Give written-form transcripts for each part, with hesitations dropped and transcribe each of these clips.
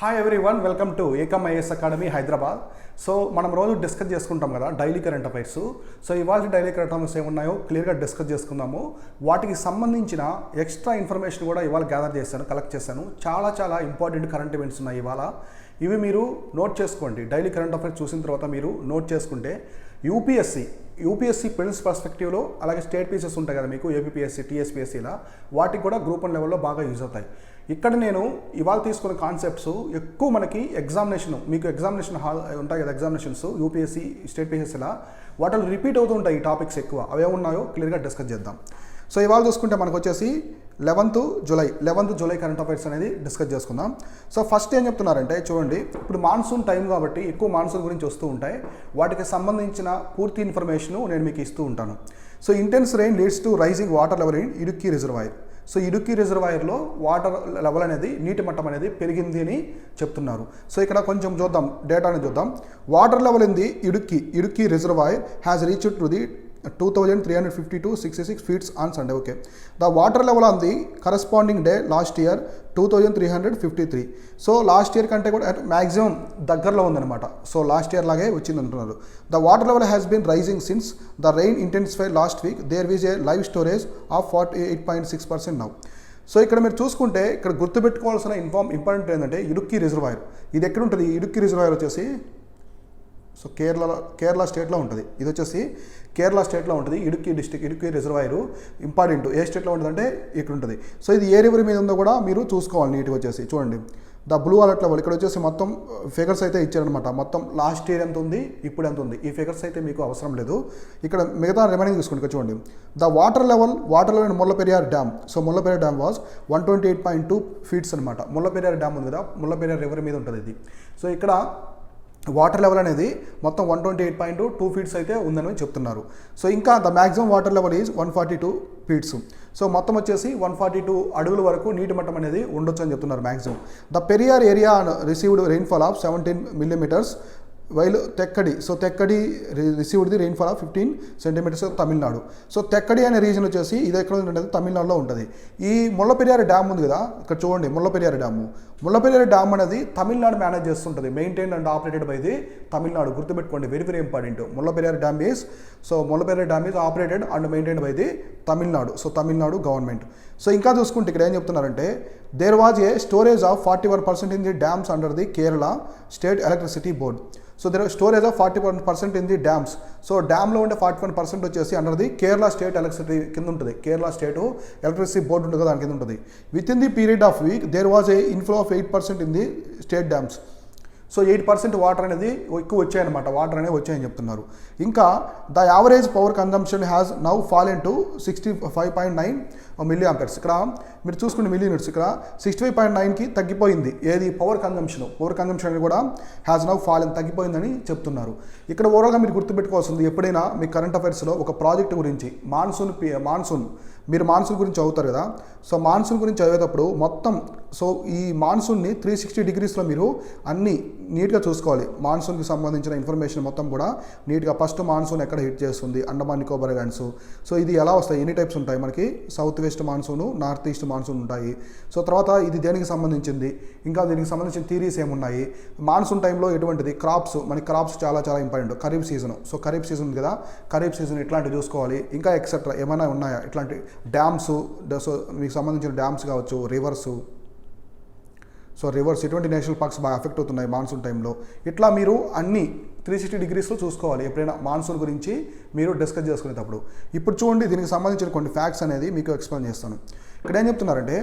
Hi everyone, welcome to Ekam IAS academy Hyderabad. So మనం రోజు discuss చేసుకుంటాం కదా డైలీ కరెంట్ అఫైర్స్. సో ఇవాళ డైలీ కరెంట్ అఫైర్స్ ఏమున్నాయో క్లియర్గా డిస్కస్ చేసుకుందాము. వాటికి సంబంధించిన ఎక్స్ట్రా ఇన్ఫర్మేషన్ కూడా ఇవాళ గ్యాదర్ చేశాను, కలెక్ట్ చేశాను. చాలా ఇంపార్టెంట్ కరెంట్ ఈవెంట్స్ ఉన్నాయి ఇవాళ. ఇవి మీరు నోట్ చేసుకోండి. డైలీ కరెంట్ అఫైర్స్ చూసిన తర్వాత మీరు నోట్ చేసుకుంటే యూపీఎస్సీ ప్రిలిమ్స్ పర్స్పెక్టివ్లో, అలాగే స్టేట్ పీసెస్ ఉంటాయి కదా మీకు, ఏపీపీఎస్సీ, టీఎస్పీఎస్సీలా, వాటికి కూడా గ్రూప్ 1 లెవెల్లో బాగా యూజ్ అవుతాయి. ఇక్కడ నేను ఇవాళ తీసుకున్న కాన్సెప్ట్స్ ఎక్కువ మనకి మీకు ఎగ్జామినేషన్ హాల్ ఉంటాయి కదా, ఎగ్జామినేషన్స్ యూపీఎస్సీ, స్టేట్ పీసెస్సీలా, వాటిలో రిపీట్ అవుతూ ఉంటాయి ఈ టాపిక్స్ ఎక్కువ. అవే ఉన్నాయో క్లియర్గా డిస్కస్ చేద్దాం. సో ఇవాళ చూసుకుంటే మనకు వచ్చేసి 11th జూలై కరెంట్ అఫైర్స్ అనేది డిస్కస్ చేసుకుందాం. సో ఫస్ట్ ఏం చెప్తున్నారంటే చూడండి, ఇప్పుడు మాన్సూన్ టైం కాబట్టి ఎక్కువ మాన్సూన్ గురించి వస్తూ ఉంటాయి. వాటికి సంబంధించిన పూర్తి ఇన్ఫర్మేషన్ నేను మీకు ఇస్తూ ఉంటాను. So intense rain leads to rising water level in Idukki reservoir. So Idukki రిజర్వాయర్లో వాటర్ లెవెల్ అనేది, నీటి మట్టం అనేది పెరిగింది అని చెప్తున్నారు. సో ఇక్కడ కొంచెం చూద్దాం, డేటాని చూద్దాం. Water level in the Idukki reservoir has reached to the 2352.66 feet on Sunday. Okay, the water level on the corresponding day last year 2353. So last year కంటే కూడా మ్యాక్సిమం దగ్గరలో ఉందన్నమాట. సో లాస్ట్ ఇయర్ లాగే వచ్చింది అంటున్నారు. The water level has been rising since the rain intensified last week. There is a live storage of 48.6% now. So ఇక్కడ మీరు చూసుకుంటే ఇక్కడ గుర్తుపెట్టుకోవాల్సిన ఇంపార్టెంట్ ఏంటంటే ఇడుక్కి రిజర్వాయర్. ఇది ఎక్కడ ఉంటుంది? ఇడుక్కి రిజర్వాయర్ వచ్చేసి సో కేరళ స్టేట్లో ఉంటుంది. ఇది వచ్చేసి కేరళ స్టేట్లో ఉంటుంది. Idukki reservoir important. ఏ స్టేట్లో ఉంటుందంటే ఇక్కడ ఉంటుంది. సో ఇది ఏ రివర్ మీద ఉందో కూడా మీరు చూసుకోవాలి నీట్గా. వచ్చేసి చూడండి, ద బ్లూ అలర్ట్ లెవెల్ ఇక్కడ వచ్చేసి మొత్తం ఫిగర్స్ అయితే ఇచ్చారనమాట. మొత్తం లాస్ట్ ఇయర్ ఎంత ఉంది, ఇప్పుడు ఎంత ఉంది, ఈ ఫిగర్స్ అయితే మీకు అవసరం లేదు. ఇక్కడ మిగతా రిమైనింగ్ చూసుకోండి. ఇక్కడ చూడండి, the water level in Mullaperiyar dam. So Mullaperiyar dam was 128.2 feet అనమాట. ముల్లపెరియార్ డ్యామ్ ఉంది కదా, ముల్లపెరియార్ రివర్ మీద ఉంటుంది ఇది. సో ఇక్కడ వాటర్ లెవెల్ అనేది మొత్తం 128.2 feet అయితే ఉందని చెప్తున్నారు. సో ఇంకా the maximum water level is 142 feet. So మొత్తం వచ్చేసి 142 అడుగుల వరకు నీటి మట్టం అనేది ఉండొచ్చు అని చెప్తున్నారు maximum. The Periyar area received rainfall of 17 millimeters while Thekkady received the rainfall of 15 centimeters Tamil Nadu. So Thekkady అనే రీజన్ వచ్చేసి ఇది ఎక్కడ ఉంటుంది? తమిళనాడులో ఉంటుంది. ఈ ముల్లపెరియార్ డ్యామ్ ఉంది కదా, ఇక్కడ చూడండి ముల్లపెరియార్ డ్యామ్ అనేది తమిళనాడు మేనేజ్ చేస్తుంటుంది. Maintain and operated by the Tamil Nadu. గుర్తుపెట్టుకోండి, very important. Mullaperiyar dam is operated and maintained by the Tamil Nadu. So Tamil Nadu government. So ఇంకా చూసుకుంటే ఇక్కడ ఏం చెప్తున్నారంటే, there was a storage of 41% in the dams under the Kerala state electricity board. So there storage of 41% in the dams. So డ్యామ్లో ఉండే 41% వచ్చేసి under the Kerala state electricity కింద ఉంటుంది. కేరళ స్టేట్ ఎలక్ట్రిసిటీ బోర్డు ఉంటుంది కదా, దాని కింద ఉంటుంది. Within the period of week there was a inflow of 8% in the state dams. So 8% water అనేది ఎక్కువ వచ్చాయన్నమాట. వాటర్ అనేవి వచ్చాయని చెప్తున్నారు. ఇంకా the average power consumption has now fallen to 65.9 milliamperes. ఇక్కడ మీరు చూసుకుంటే మిల్లీ యూనిట్స్, ఇక్కడ 65.9కి తగ్గిపోయింది. ఏది? పవర్ కన్జంప్షన్ కూడా హ్యాస్ నౌ ఫాలెన్, తగ్గిపోయిందని చెప్తున్నారు. ఇక్కడ ఓవరాల్గా మీరు గుర్తుపెట్టుకోవాల్సింది, ఎప్పుడైనా మీ కరెంట్ అఫైర్స్లో ఒక ప్రాజెక్ట్ గురించి మీరు మాన్సూన్ గురించి చదువుతారు కదా. సో మాన్సూన్ గురించి చదివేటప్పుడు మొత్తం ఈ మాన్సూన్ని 360 degreesలో మీరు అన్నీ నీట్గా చూసుకోవాలి. మాన్సూన్కి సంబంధించిన ఇన్ఫర్మేషన్ మొత్తం కూడా నీట్గా, ఫస్ట్ మాన్సూన్ ఎక్కడ హిట్ చేస్తుంది, అండమాన్ నికోబార్ ఐలాండ్స్. సో ఇది ఎలా వస్తాయి, ఎన్ని టైప్స్ ఉంటాయి మనకి? South west monsoon, north east monsoon ఉంటాయి. సో తర్వాత ఇది దేనికి సంబంధించింది, ఇంకా దీనికి సంబంధించిన థీరీస్ ఏమున్నాయి, మాన్సూన్ టైంలో ఎటువంటిది, మనకి క్రాప్స్ చాలా important. Kharif season, so kharif season ఉంది కదా, ఖరీఫ్ సీజన్ ఇట్లాంటివి చూసుకోవాలి. ఇంకా ఎక్సెట్రా ఏమైనా ఉన్నాయా ఇట్లాంటి డ్యామ్స్, సో మీకు సంబంధించిన డ్యామ్స్ కావచ్చు, రివర్స్. సో రివర్స్, ఎటువంటి నేషనల్ పార్క్స్ బాగా ఎఫెక్ట్ అవుతున్నాయి మాన్సూన్ టైంలో. ఇట్లా మీరు అన్ని 360 degreesలో చూసుకోవాలి ఎప్పుడైనా మాన్సూన్ గురించి మీరు డిస్కస్ చేసుకునేటప్పుడు. ఇప్పుడు చూడండి, దీనికి సంబంధించిన కొన్ని ఫ్యాక్ట్స్ అనేది మీకు ఎక్స్ప్లెయిన్ చేస్తాను. ఇక్కడ ఏం చెప్తున్నారంటే,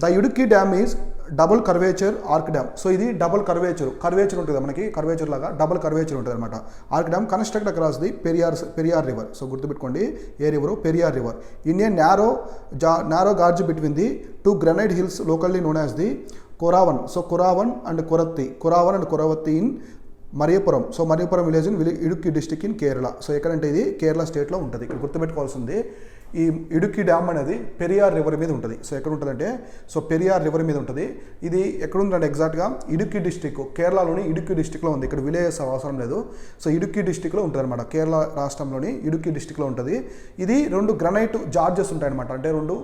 the Idukki dam is double curvature arch dam. So ఇది డబుల్ కర్వేచర్ ఉంటుంది మనకి, కర్వేచర్ లాగా డబుల్ కర్వేచర్ ఉంటుంది అనమాట. Arch dam construct across the Periyar river. So గుర్తుపెట్టుకోండి, ఏ river? Periyar river. In a narrow gorge between the 2 granite hills locally known as the Koravan. So Koravan and Koravatti in Mariyapuram. So Mariyapuram village in Idukki district in Kerala. So ఎక్కడంటే ఇది కేరళ స్టేట్లో ఉంటుంది. ఇక్కడ గుర్తుపెట్టుకోవాల్సింది, ఈ Idukki dam అనేది పెరియార్ రివర్ మీద ఉంటుంది. సో ఎక్కడ ఉంటుందంటే, సో పెరియార్ రివర్ మీద ఉంటుంది. ఇది ఎక్కడ ఉందంటే ఎగ్జాక్ట్గా ఇడుక్కి డిస్టిక్, కేరళలోని ఇడుక్కి డిస్టిక్లో ఉంది. ఇక్కడ విలేజెస్ అవసరం లేదు. సో ఇడుక్కి డిస్టిక్లో ఉంటుంది అనమాట. కేరళ రాష్ట్రంలోని ఇడుక్కి డిస్టిక్లో ఉంటుంది. ఇది 2 గ్రనైట్ జార్జెస్ ఉంటాయన్నమాట. అంటే 2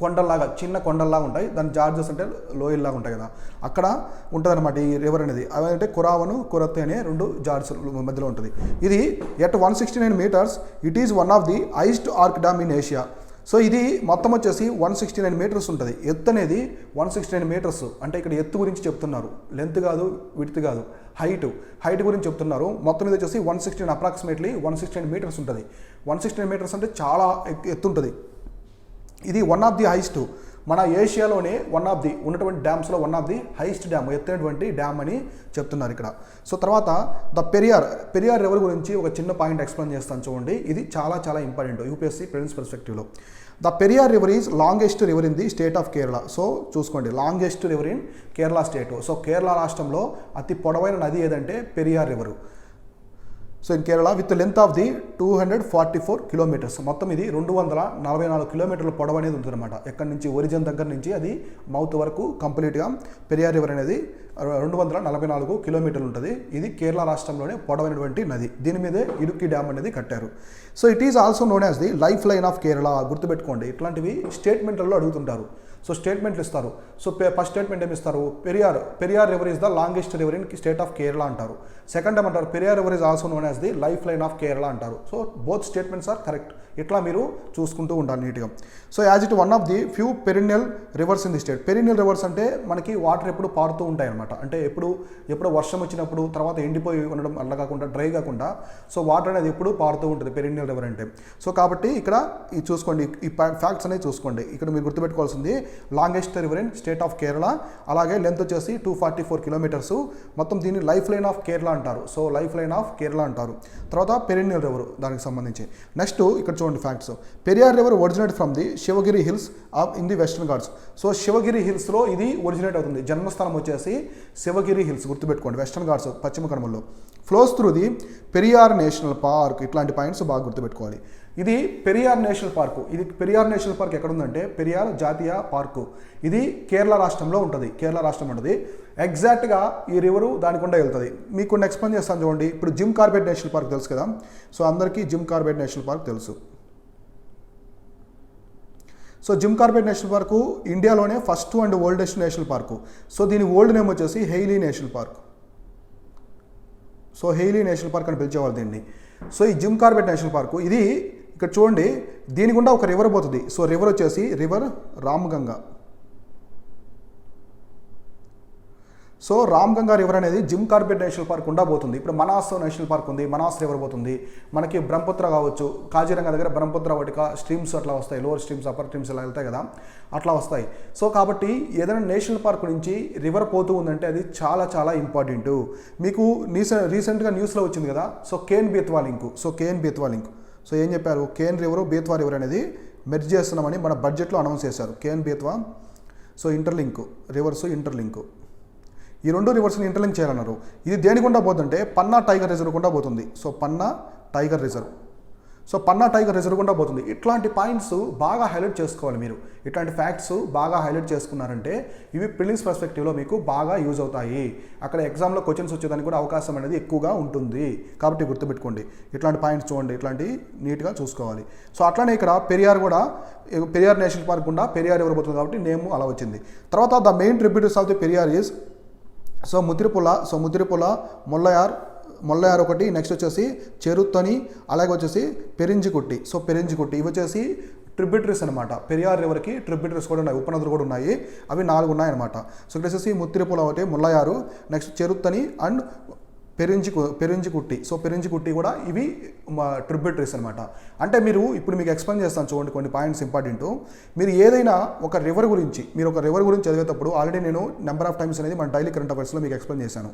కొండల్లాగా, చిన్న కొండల్లాగా ఉంటాయి. దాని జార్జెస్ అంటే లోయల్లాగా ఉంటాయి కదా, అక్కడ ఉంటుంది అనమాట ఈ రివర్ అనేది. అవి అంటే కురావను, కురత్తి అనే 2 జార్జెస్ మధ్యలో ఉంటుంది. ఇది at 169 metres it is one of the highest arch dam in Asia. So ఇది మొత్తం వచ్చేసి 169 మీటర్స్ ఉంటుంది. ఎత్తు అనేది 169 మీటర్స్. అంటే ఇక్కడ ఎత్తు గురించి చెప్తున్నారు, లెంత్ కాదు, విడ్త్ కాదు, హైట్ గురించి చెప్తున్నారు. మొత్తం మీద వచ్చేసి 169 అప్రాక్సిమేట్లీ 169 మీటర్స్ ఉంటుంది. 169 మీటర్స్ అంటే చాలా ఎత్తు ఉంటుంది. ఇది వన్ ఆఫ్ ది హైయెస్ట్, మన ఏషియాలోనే ఉన్నటువంటి డ్యామ్స్లో one of the highest dam, ఎత్తైనటువంటి డ్యామ్ అని చెప్తున్నారు ఇక్కడ. సో తర్వాత ద పెరియార్ రివర్ గురించి ఒక చిన్న పాయింట్ ఎక్స్ప్లెయిన్ చేస్తాను చూడండి. ఇది చాలా చాలా ఇంపార్టెంట్ యూపీఎస్సీ ప్రిలిమ్స్ పర్స్పెక్టివ్లో. The Periyar river is longest river in the state of Kerala. So చూసుకోండి, longest river in Kerala state. So Kerala రాష్ట్రంలో అతి పొడవైన నది ఏదంటే Periyar river. So in Kerala with length of the 244 kilometres. మొత్తం ఇది 244 కిలోమీటర్ల పొడవు అనేది ఉంటుంది అనమాట. ఎక్కడి నుంచి ఒరిజిన్ దగ్గర నుంచి అది మౌత్ వరకు కంప్లీట్గా పెరియార్ రివర్ అనేది 244 కిలోమీటర్లు ఉంటుంది. ఇది కేరళ రాష్ట్రంలోనే పొడవైనటువంటి నది. దీని మీదే ఇడుక్కి డ్యామ్ అనేది కట్టారు. So it is also known as the life line of Kerala. గుర్తుపెట్టుకోండి, ఇట్లాంటివి స్టేట్మెంట్లలో అడుగుతుంటారు. సో స్టేట్మెంట్లు ఇస్తారు. సో ఫస్ట్ స్టేట్మెంట్ ఏమి ఇస్తారు, Periyar river is the longest river in state of Kerala అంటారు. సెకండ్ ఏమంటారు, Periyar river is also known as the life line of Kerala అంటారు. So both statements are correct. ఇట్లా మీరు చూసుకుంటూ ఉండాలి నీట్గా. So as it one of the few perennial rivers in the state. Perennial rivers అంటే మనకి వాటర్ ఎప్పుడు పారుతూ ఉంటాయి అనమాట. అంటే ఎప్పుడు వర్షం వచ్చినప్పుడు తర్వాత ఎండిపోయి ఉండడం అలా కాకుండా, డ్రై కాకుండా, సో వాటర్ అనేది ఎప్పుడు పారుతూ ఉంటుంది పెరినియల్ రివర్ అంటే. సో కాబట్టి ఇక్కడ ఇది చూసుకోండి, ఈ ఫ్యాక్ట్స్ అనేది చూసుకోండి. ఇక్కడ మీరు గుర్తుపెట్టుకోవాల్సింది longest river in state of Kerala, అలాగే లెంత్ వచ్చేసి 244 కిలోమీటర్స్. మొత్తం దీన్ని లైఫ్ లైన్ ఆఫ్ కేరళ అంటారు. So life line of Kerala అంటారు. తర్వాత పెరినియల్ రివర్ దానికి సంబంధించి. నెక్స్ట్ ఇక్కడ చూడండి facts. Periyar river originate from the Shivagiri hills in the Western Ghats. So Shivagiri హిల్స్లో ఇది ఒరిజినేట్ అవుతుంది. జన్మస్థానం వచ్చేసి శివగిరి హిల్స్, గుర్తుపెట్టుకోండి, వెస్టర్న్ ఘాట్స్ పశ్చిమ కనుమల్లో. Flows through the Periyar national park. ఇట్లాంటి పాయింట్స్ బాగా గుర్తుపెట్టుకోవాలి. ఇది పెరియార్ నేషనల్ పార్కు. ఇది పెరియార్ నేషనల్ పార్క్ ఎక్కడ ఉందంటే పెరియార్ జాతీయ పార్కు. ఇది కేరళ రాష్ట్రంలో ఉంటుంది. కేరళ రాష్ట్రం ఉంటుంది. ఎగ్జాక్ట్గా ఈ రివరు దాని గుండా వెళ్తుంది. మీకు కొన్ని ఎక్స్ప్లెయిన్ చేస్తాను చూడండి. ఇప్పుడు జిమ్ కార్బెట్ నేషనల్ పార్క్ తెలుసు కదా. సో అందరికీ జిమ్ కార్బెట్ నేషనల్ పార్క్ తెలుసు. So Jim Corbett national park ఇండియాలోనే first and oldest national park. So దీని ఓల్డ్ నేమ్ వచ్చేసి Hailey national park. So Hailey national park అని పిలిచేవాళ్ళు దీన్ని. సో ఈ జిమ్ కార్బెట్ నేషనల్ పార్కు ఇది ఇక్కడ చూడండి, దీని గుండా ఒక రివర్ పోతుంది. సో రివర్ వచ్చేసి river Ramganga. So Ramganga river అనేది జిమ్ కార్బెట్ నేషనల్ పార్క్ గుండా పోతుంది. ఇప్పుడు మనాస్ నేషనల్ పార్క్ ఉంది, మనాస్ రివర్ పోతుంది. మనకి బ్రహ్మపుత్ర కావచ్చు, కాజీరంగా దగ్గర బ్రహ్మపుత్ర వాటిక స్ట్రీమ్స్ అట్లా వస్తాయి, లోవర్ స్ట్రీమ్స్ అప్పర్ స్ట్రీమ్స్ ఇలా వెళ్తాయి కదా, అట్లా వస్తాయి. సో కాబట్టి ఏదైనా నేషనల్ పార్క్ నుంచి రివర్ పోతూ ఉందంటే అది చాలా చాలా ఇంపార్టెంట్. మీకు రీసెంట్గా న్యూస్లో వచ్చింది కదా, so Ken Betwa link. So Ken Betwa link. So ఏం చెప్పారు, కేన్ రివరు బేత్వా రివర్ అనేది మెర్జ్ చేస్తున్నామని మన బడ్జెట్లో అనౌన్స్ చేశారు. Ken Betwa. So interlink rivers, interlink, ఈ 2 రివర్స్ని ఇంటర్లింక్ చేయాలన్నారు. ఇది దేని గుండా పోతుంటే పన్నా టైగర్ రిజర్వ్ గుండా పోతుంది. సో పన్నా టైగర్ రిజర్వ్. సో పన్నా టైగర్ రిజర్వ్ గుండా పోతుంది. ఇట్లాంటి పాయింట్స్ బాగా హైలైట్ చేసుకోవాలి మీరు. ఇట్లాంటి ఫ్యాక్ట్స్ బాగా హైలైట్ చేసుకున్నారంటే ఇవి ప్రిలిమ్స్ పర్స్పెక్టివ్లో మీకు బాగా యూజ్ అవుతాయి. అక్కడ ఎగ్జామ్లో క్వశ్చన్స్ వచ్చేదానికి కూడా అవకాశం అనేది ఎక్కువగా ఉంటుంది. కాబట్టి గుర్తుపెట్టుకోండి, ఇట్లాంటి పాయింట్స్ చూడండి, ఇట్లాంటి నీట్గా చూసుకోవాలి. సో అట్లానే ఇక్కడ పెరియార్ నేషనల్ పార్క్ గుండా పెరియార్ రివర్ పోతుంది కాబట్టి నేమ్ అలా వచ్చింది. తర్వాత the main tributaries of the Periyar is so Muthirapuzha, Mullayar ఒకటి, నెక్స్ట్ వచ్చేసి చెరుత్తని, అలాగే వచ్చేసి పెరింజికుట్టి. సో పెరింజికుట్టి ఇవి వచ్చేసి ట్రిబ్యూటరీస్ అనమాట. పెరియార్ రివర్కి ట్రిబ్యూటరీస్ కూడా ఉన్నాయి, ఉపనదులు కూడా ఉన్నాయి. అవి 4 ఉన్నాయన్నమాట. సో ఇక్కడ వచ్చేసి ముద్రిపుల ఒకటి, మొల్లయారు, నెక్స్ట్ చెరుత్తని అండ్ పెరింజికుట్టి. సో పెరింజికుట్టి కూడా ఇవి ట్రిబ్యూటరీస్ అనమాట. అంటే ఇప్పుడు మీకు ఎక్స్ప్లెయిన్ చేస్తాను చూడండి, కొన్ని పాయింట్స్ ఇంపార్టెంట్. మీరు ఏదైనా ఒక రివర్ గురించి చదివేటప్పుడు ఆల్రెడీ నేను నెంబర్ ఆఫ్ టైమ్స్ అనేది మన డైలీ కరెంట్ అఫైర్స్లో మీకు ఎక్స్ప్లెయిన్ చేశాను.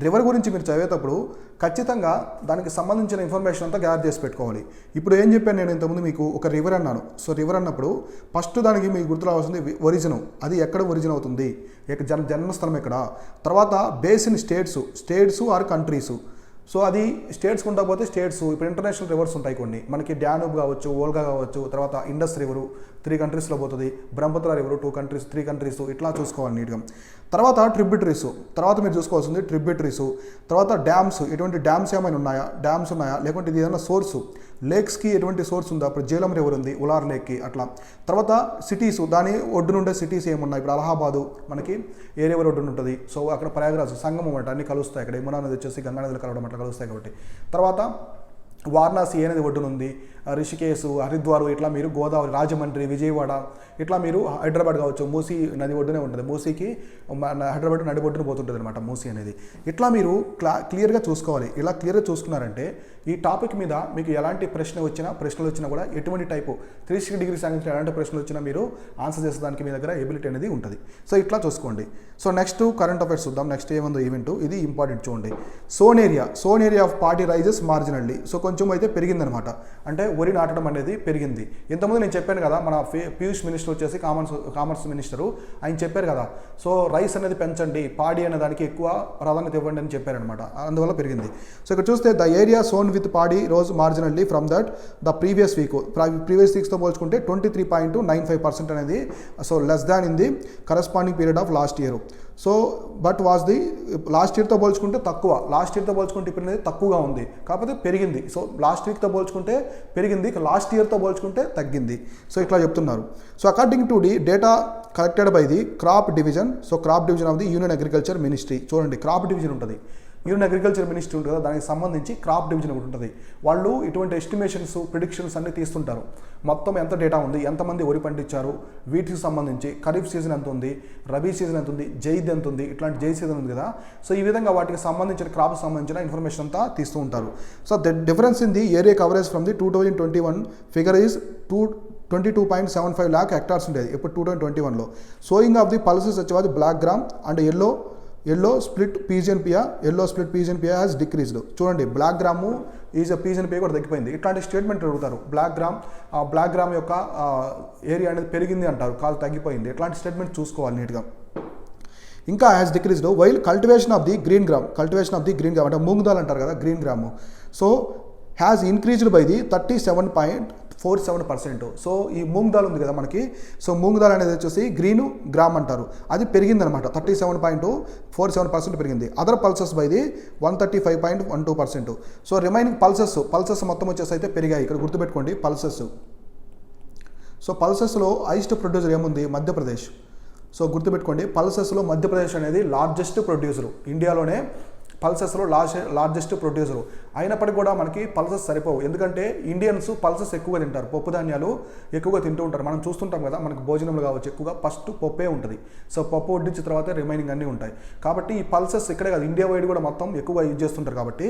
రివర్ గురించి మీరు చదివేటప్పుడు ఖచ్చితంగా దానికి సంబంధించిన ఇన్ఫర్మేషన్ అంతా గ్యాదర్ చేసి పెట్టుకోవాలి. ఇప్పుడు ఏం చెప్పాను నేను ఇంతకుముందు మీకు, ఒక రివర్ అన్నాను. సో రివర్ అన్నప్పుడు ఫస్ట్ దానికి మీకు గుర్తు రావాల్సింది ఒరిజిన్. అది ఎక్కడ ఒరిజిన్ అవుతుంది, జన్మస్థలం ఎక్కడ. తర్వాత basin states or countries. So అది స్టేట్స్ ఉంటా పోతే స్టేట్స్. ఇప్పుడు ఇంటర్నేషనల్ రివర్స్ ఉంటాయి కొన్ని, మనకి డానూబ్ కావచ్చు, ఓల్గా కావచ్చు, తర్వాత ఇండస్ రివరు 3 కంట్రీస్లో పోతుంది, బ్రహ్మపుత్ర రివరు 3 కంట్రీస్, ఇట్లా చూసుకోవాలి నీట్గా. తర్వాత ట్రిబ్యూటరీస్, తర్వాత మీరు చూసుకోవాల్సింది ట్రిబ్యూటరీస్. తర్వాత డ్యామ్స్, ఎటువంటి డ్యామ్స్ ఏమైనా ఉన్నాయా, లేకుంటే ఇది ఏదైనా లేక్స్కి ఎటువంటి సోర్స్ ఉందా, ఇప్పుడు జేలం రివర్ ఉంది ఉలార్ లేక్కి అట్లా. తర్వాత సిటీస్, దాని ఒడ్డునుండే సిటీస్ ఏమున్నాయి, ఇప్పుడు అలహాబాదు మనకి ఏ రివర్ ఒడ్డున ఉంటుంది, సో అక్కడ ప్రయాగరాజ్ సంగమం అంటే అన్ని కలుస్తాయి, అక్కడ యమునా నది వచ్చేసి గంగా నదిలో కలవడం అట్లా కలుస్తాయి కాబట్టి. తర్వాత వారణాసి ఏ నది ఒడ్డునుంది, రిషికేశ్, హరిద్వార్, ఇట్లా మీరు గోదావరి, రాజమండ్రి, విజయవాడ, ఇట్లా మీరు హైదరాబాద్ కావచ్చు, మూసీ నది ఒడ్డునే ఉంటుంది, మూసీకి హైదరాబాద్ నడి ఒడ్డున పోతుంటుంది అనమాట మూసీ అనేది. ఇట్లా మీరు క్లియర్గా చూసుకోవాలి. ఇలా క్లియర్గా చూసుకున్నారంటే ఈ టాపిక్ మీద మీకు ఎలాంటి ప్రశ్నలు వచ్చినా కూడా ఎటువంటి టైపు 360 డిగ్రీస్ యాంగిల్స్ ఎలాంటి ప్రశ్నలు వచ్చినా మీరు ఆన్సర్ చేసేదానికి మీ దగ్గర ఎబిలిటీ అనేది ఉంటుంది. సో ఇట్లా చూసుకోండి. సో నెక్స్ట్ కరెంట్ అఫైర్స్ చూద్దాం. నెక్స్ట్ ఏముందో ఈవెంట్, ఇది ఇంపార్టెంట్ చూడండి. Sown area of paddy rises marginally. So కొంచెం అయితే పెరిగిందనమాట, అంటే వరి నాటడం అనేది పెరిగింది. ఇంతకుముందు నేను చెప్పాను కదా, మన పీయూష్ మినిస్టర్ వచ్చేసి కామర్స్ మినిస్టరు ఆయన చెప్పారు కదా, సో రైస్ అనేది పెంచండి, పాడి అనే దానికి ఎక్కువ ప్రాధాన్యత ఇవ్వండి అని చెప్పారనమాట, అందువల్ల పెరిగింది. సో ఇక్కడ చూస్తే the area sown with paddy rose marginally from that the previous వీక్స్తో పోల్చుకుంటే 23.95% అనేది, so less than in the corresponding period of last year. So but was the last ఇయర్తో పోల్చుకుంటే తక్కువ, ఇప్పుడు అనేది తక్కువగా ఉంది, కాకపోతే పెరిగింది. సో లాస్ట్ వీక్తో పోల్చుకుంటే పెరిగింది, లాస్ట్ ఇయర్తో పోల్చుకుంటే తగ్గింది. సో ఇట్లా చెప్తున్నారు. So according to the data collected by the crop division, so crop division of the union agriculture ministry. చూడండి, క్రాప్ డివిజన్ ఉంటుంది, యూనియన్ అగ్రికల్చర్ మినిస్ట్రీ ఉంటుంది కదా, దానికి సంబంధించి క్రాప్ డివిజన్ ఒకటి ఉంటుంది. వాళ్ళు ఇటువంటి ఎస్టిమేషన్స్, ప్రిడిక్షన్స్ అన్నీ తీస్తుంటారు. మొత్తం ఎంత డేటా ఉంది, ఎంతమంది వరి పండించారు, వీటికి సంబంధించి ఖరీఫ్ సీజన్ ఎంత ఉంది, రబీ సీజన్ ఎంత ఉంది, జైద్ ఎంత ఉంది, ఇట్లాంటి జై సీజన్ ఉంది కదా. సో ఈ విధంగా వాటికి సంబంధించిన క్రాప్కి సంబంధించిన ఇన్ఫర్మేషన్ అంతా తీస్తూ ఉంటారు. So the difference in the area coverage from the 2021 figure is 22.75 lakh hectares ఉండేది ఇప్పుడు 2021లో. సోయింగ్ ఆఫ్ ది పల్సెస్ వచ్చేది black gram and yellow split pigeon pea has decreased. చూడండి, బ్లాక్ గ్రాము ఈజ్ పీజియన్పియా కూడా తగ్గిపోయింది. ఇట్లాంటి స్టేట్మెంట్ అడుగుతారు. బ్లాక్ గ్రామ్ యొక్క ఏరియా అనేది పెరిగింది అంటారు, కాదు తగ్గిపోయింది. ఇట్లాంటి స్టేట్మెంట్ చూసుకోవాలి నీట్గా. ఇంకా has decreased while cultivation of the green gram అంటే మూంగ్ దాల్ అంటారు కదా, green gram. So has increased by the 37.47%. So ఈ మూంగ్ దాల్ ఉంది కదా మనకి, సో మూంగ్ దాల్ అనేది వచ్చేసి గ్రీన్ గ్రామ్ అంటారు, అది పెరిగిందనమాట, 37.47% పెరిగింది. Other pulses by the 135.12%. So remaining pulses మొత్తం వచ్చేసి అయితే పెరిగాయి. ఇక్కడ గుర్తుపెట్టుకోండి పల్సెస్. సో పల్సెస్లో హైయెస్ట్ ప్రొడ్యూసర్ ఏముంది, మధ్యప్రదేశ్. సో గుర్తుపెట్టుకోండి, పల్సెస్లో మధ్యప్రదేశ్ అనేది లార్జెస్ట్ ప్రొడ్యూసరు ఇండియాలోనే. పల్సెస్లో లార్జెస్ట్ ప్రొడ్యూసరు అయినప్పటికీ కూడా మనకి పల్సెస్ సరిపోవు, ఎందుకంటే ఇండియన్స్ పల్సెస్ ఎక్కువగా తింటారు, పప్పు ధాన్యాలు ఎక్కువగా తింటూ ఉంటారు. మనం చూస్తుంటాం కదా, మనకు భోజనంలో కావచ్చు ఎక్కువగా ఫస్ట్ పప్పే ఉంటుంది. సో పప్పు వడ్డించిన తర్వాత రిమైనింగ్ అన్నీ ఉంటాయి. కాబట్టి ఈ పల్సెస్ ఇక్కడే కాదు, ఇండియా వైడ్ కూడా మొత్తం ఎక్కువగా యూజ్ చేస్తుంటారు. కాబట్టి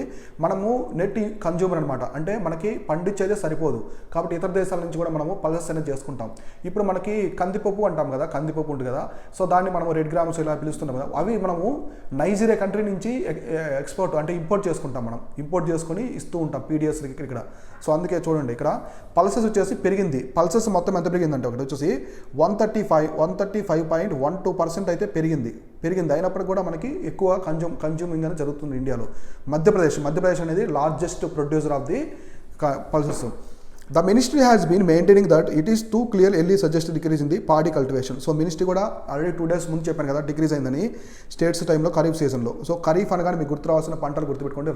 మనము నెట్ కన్జ్యూమర్ అనమాట, అంటే మనకి పండించేదే సరిపోదు. కాబట్టి ఇతర దేశాల నుంచి కూడా మనము పల్సెస్ అనేది చేసుకుంటాం. ఇప్పుడు మనకి కందిపప్పు అంటాం కదా, కందిపప్పు ఉంటుంది కదా, సో దాన్ని మనము రెడ్ గ్రామ్స్ ఇలా పిలుస్తున్నాం కదా, అవి మనము నైజీరియా కంట్రీ నుంచి ఎక్స్పోర్ట్ అంటే ఇంపోర్ట్ చేసుకుంటాం. మనం ఇంపోర్ట్ చేసుకొని ఇస్తూ ఉంటాం పీడిఎస్ ఇక్కడ. సో అందుకే చూడండి, ఇక్కడ పల్సెస్ వచ్చేసి పెరిగింది. పల్సెస్ మొత్తం ఎంత పెరిగిందంటే ఒకటి వచ్చేసి 135.12% అయితే పెరిగింది. అయినప్పటికీ కూడా మనకి ఎక్కువ కన్జ్యూమింగ్ అనేది జరుగుతుంది ఇండియాలో. మధ్యప్రదేశ్ అనేది largest producer of the pulses. The ministry has been maintaining that it is too clear early suggested decrease in the paddy cultivation. So ministry కూడా ఆల్రెడీ 2 days ముందు చెప్పాను కదా, డిక్రీజ్ అయిందని స్టేట్స్ టైంలో ఖరీఫ్ సీజన్లో. సో ఖరీఫ్ అనగానే మీకు గుర్తు రావాల్సిన పంటలు గుర్తుపెట్టుకోండి.